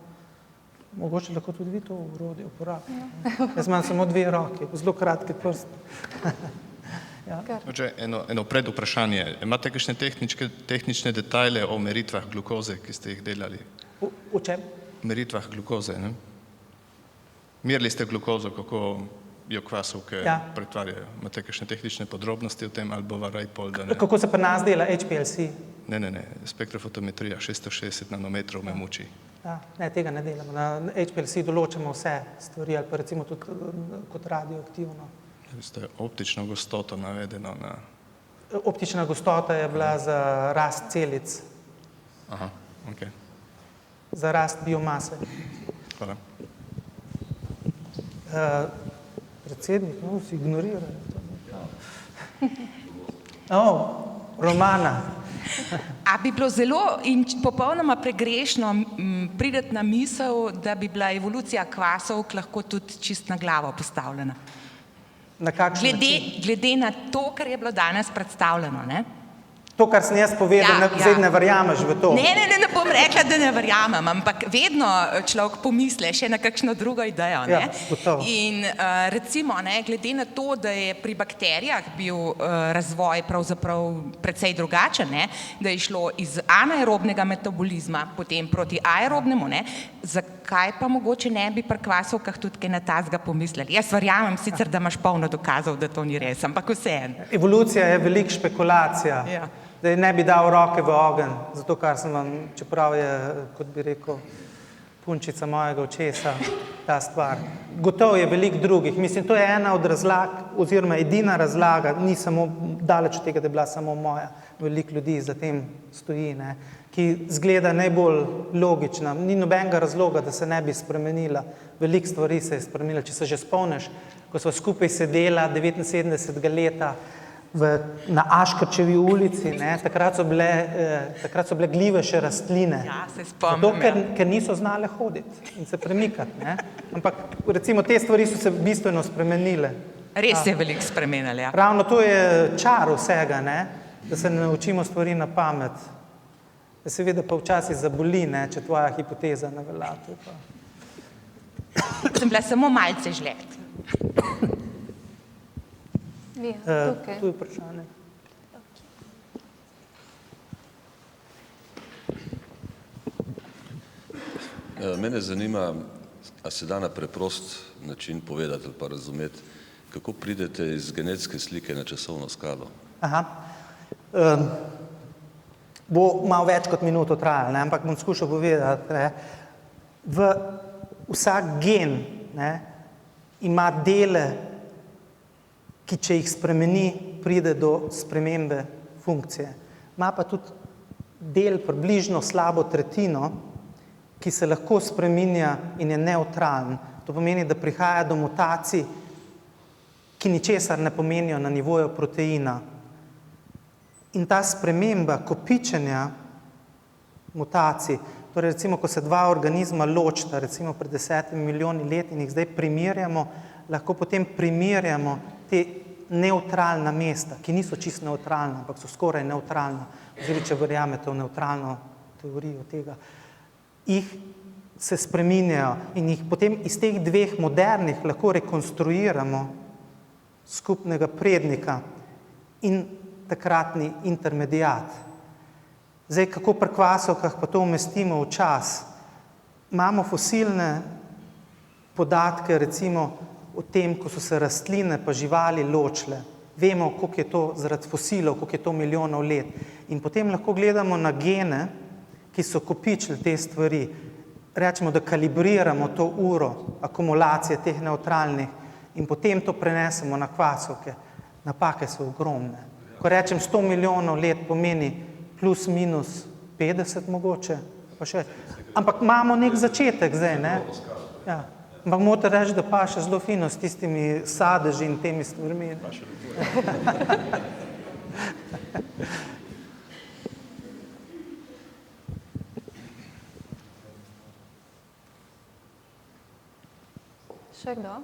Mogoče lahko tudi vi to orodje uporabite. Jaz imam samo 2 roki, zelo kratki prst. Ja. Eno predvprašanje. Imate kakšne tehnične detajle o meritvah glukoze, ki ste jih delali? V čem? Meritvah glukoze, ne? Merili ste glukozo, kako jo kvasovke pretvarjajo. Imate kakšne tehnične podrobnosti o tem, ali bova raj pol, da ne? Kako se pri nas dela HPLC? Ne. Spektrofotometrija, 660 nanometrov me muči. Ne, tega ne delamo. Na HPLC določamo vse stvari, ali pa recimo tudi kot radioaktivno. Ste optično gostoto navedeno na... Optična gostota je bila za rast celic. Aha, ok. Za rast biomase. Hvala. Predsednik, si ignorirajo. Romana. A bi bilo zelo in popolnoma pregrešno priti na misel, da bi bila evolucija kvasovk lahko tudi čist na glavo postavljena? Na kakšen način? Glede na to, kar je bilo danes predstavljeno, ne? To, kar sem jaz povedal, zdaj ne verjameš v to. Ne bom rekla, da ne verjamem, ampak vedno človek pomisle še na kakšno drugo idejo, ne? Ja, gotovo. In recimo, ne, glede na to, da je pri bakterijah bil razvoj pravzaprav precej drugačen, ne, da je šlo iz anaerobnega metabolizma potem proti aerobnemu, ne, zakaj pa mogoče ne bi pri kvasovkah tudi kaj na tazga pomislili? Jaz verjamem sicer, da imaš polno dokazov, da to ni res, ampak vseeno. Evolucija je veliko špekulacija. Ja. Da ne bi dal roke v ogenj, zato kar sem vam, čeprav je, kot bi rekel, punčica mojega očesa, ta stvar. Gotovo je veliko drugih. Mislim, to je ena od razlag, oziroma edina razlaga, ni samo daleč od tega, da je bila samo moja. Veliko ljudi za tem stoji, ne, ki zgleda najbolj logična. Ni nobenega razloga, da se ne bi spremenila. Veliko stvari se je spremenila. Če se že spomniš, ko sva skupaj sedela 79. leta na Aškrčevi ulici, ne, takrat so bile gljive še rastline. Ja, se spomnim. Zato, ker niso znale hoditi in se premikati, ne. Ampak recimo te stvari so se bistveno spremenile. Res je veliko spremenili, ja. Ravno to je čar vsega, ne. da se ne naučimo stvari na pamet. Seveda pa včasih zaboli, ne, če tvoja hipoteza ne velja. Sem bila samo malce žleht. Tukaj. Tu je vprašanje. Mene zanima, a se da na preprost način povedati ali pa razumeti, kako pridete iz genetske slike na časovno skalo? Aha. Bo malo več kot minuto trajalo, ne? Ampak bom skušal povedati, ne? Vsak gen, ne, ima dele, ki če jih spremeni, pride do spremembe funkcije. Ima pa tudi del približno slabo tretjino, ki se lahko spreminja in je nevtralen. To pomeni, da prihaja do mutacij, ki ničesar ne pomenijo na nivoju proteina. In ta sprememba kopičenja mutacij, torej recimo, ko se dva organizma ločita, recimo pred 10 milijoni let in jih zdaj primerjamo, lahko potem primerjamo te nevtralna mesta, ki niso čisto nevtralna, ampak so skoraj nevtralna, oziroma če verjamete v nevtralno teorijo tega, jih se spreminjajo in jih potem iz teh dveh modernih lahko rekonstruiramo skupnega prednika in takratni intermediat. Zdaj, kako pri kvasovkah pa to umestimo v čas? Imamo fosilne podatke, recimo o tem, ko so se rastline pa živali ločile. Vemo, koliko je to zaradi fosilov, koliko je to milijonov let. In potem lahko gledamo na gene, ki so kopičili te stvari. Rečemo, da kalibriramo to uro akumulacije teh nevtralnih in potem to prenesemo na kvasovke. Napake so ogromne. Ko rečem 100 milijonov let, pomeni plus minus 50 mogoče, pa še. Ampak imamo nek začetek zdaj, ne? Ja. Ampak morate reči, da pa še zelo fino s tistimi sadeži in temi stvarmi. Še kdo?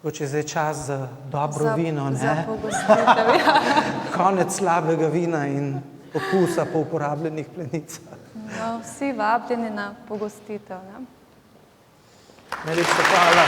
Če je zdaj čas za dobro vino, ne? Za pogostitev, ja. Konec slabega vina in okusa po uporabljenih plenicah. No, vsi vabljeni na pogostitev, ne? Najlepša hvala.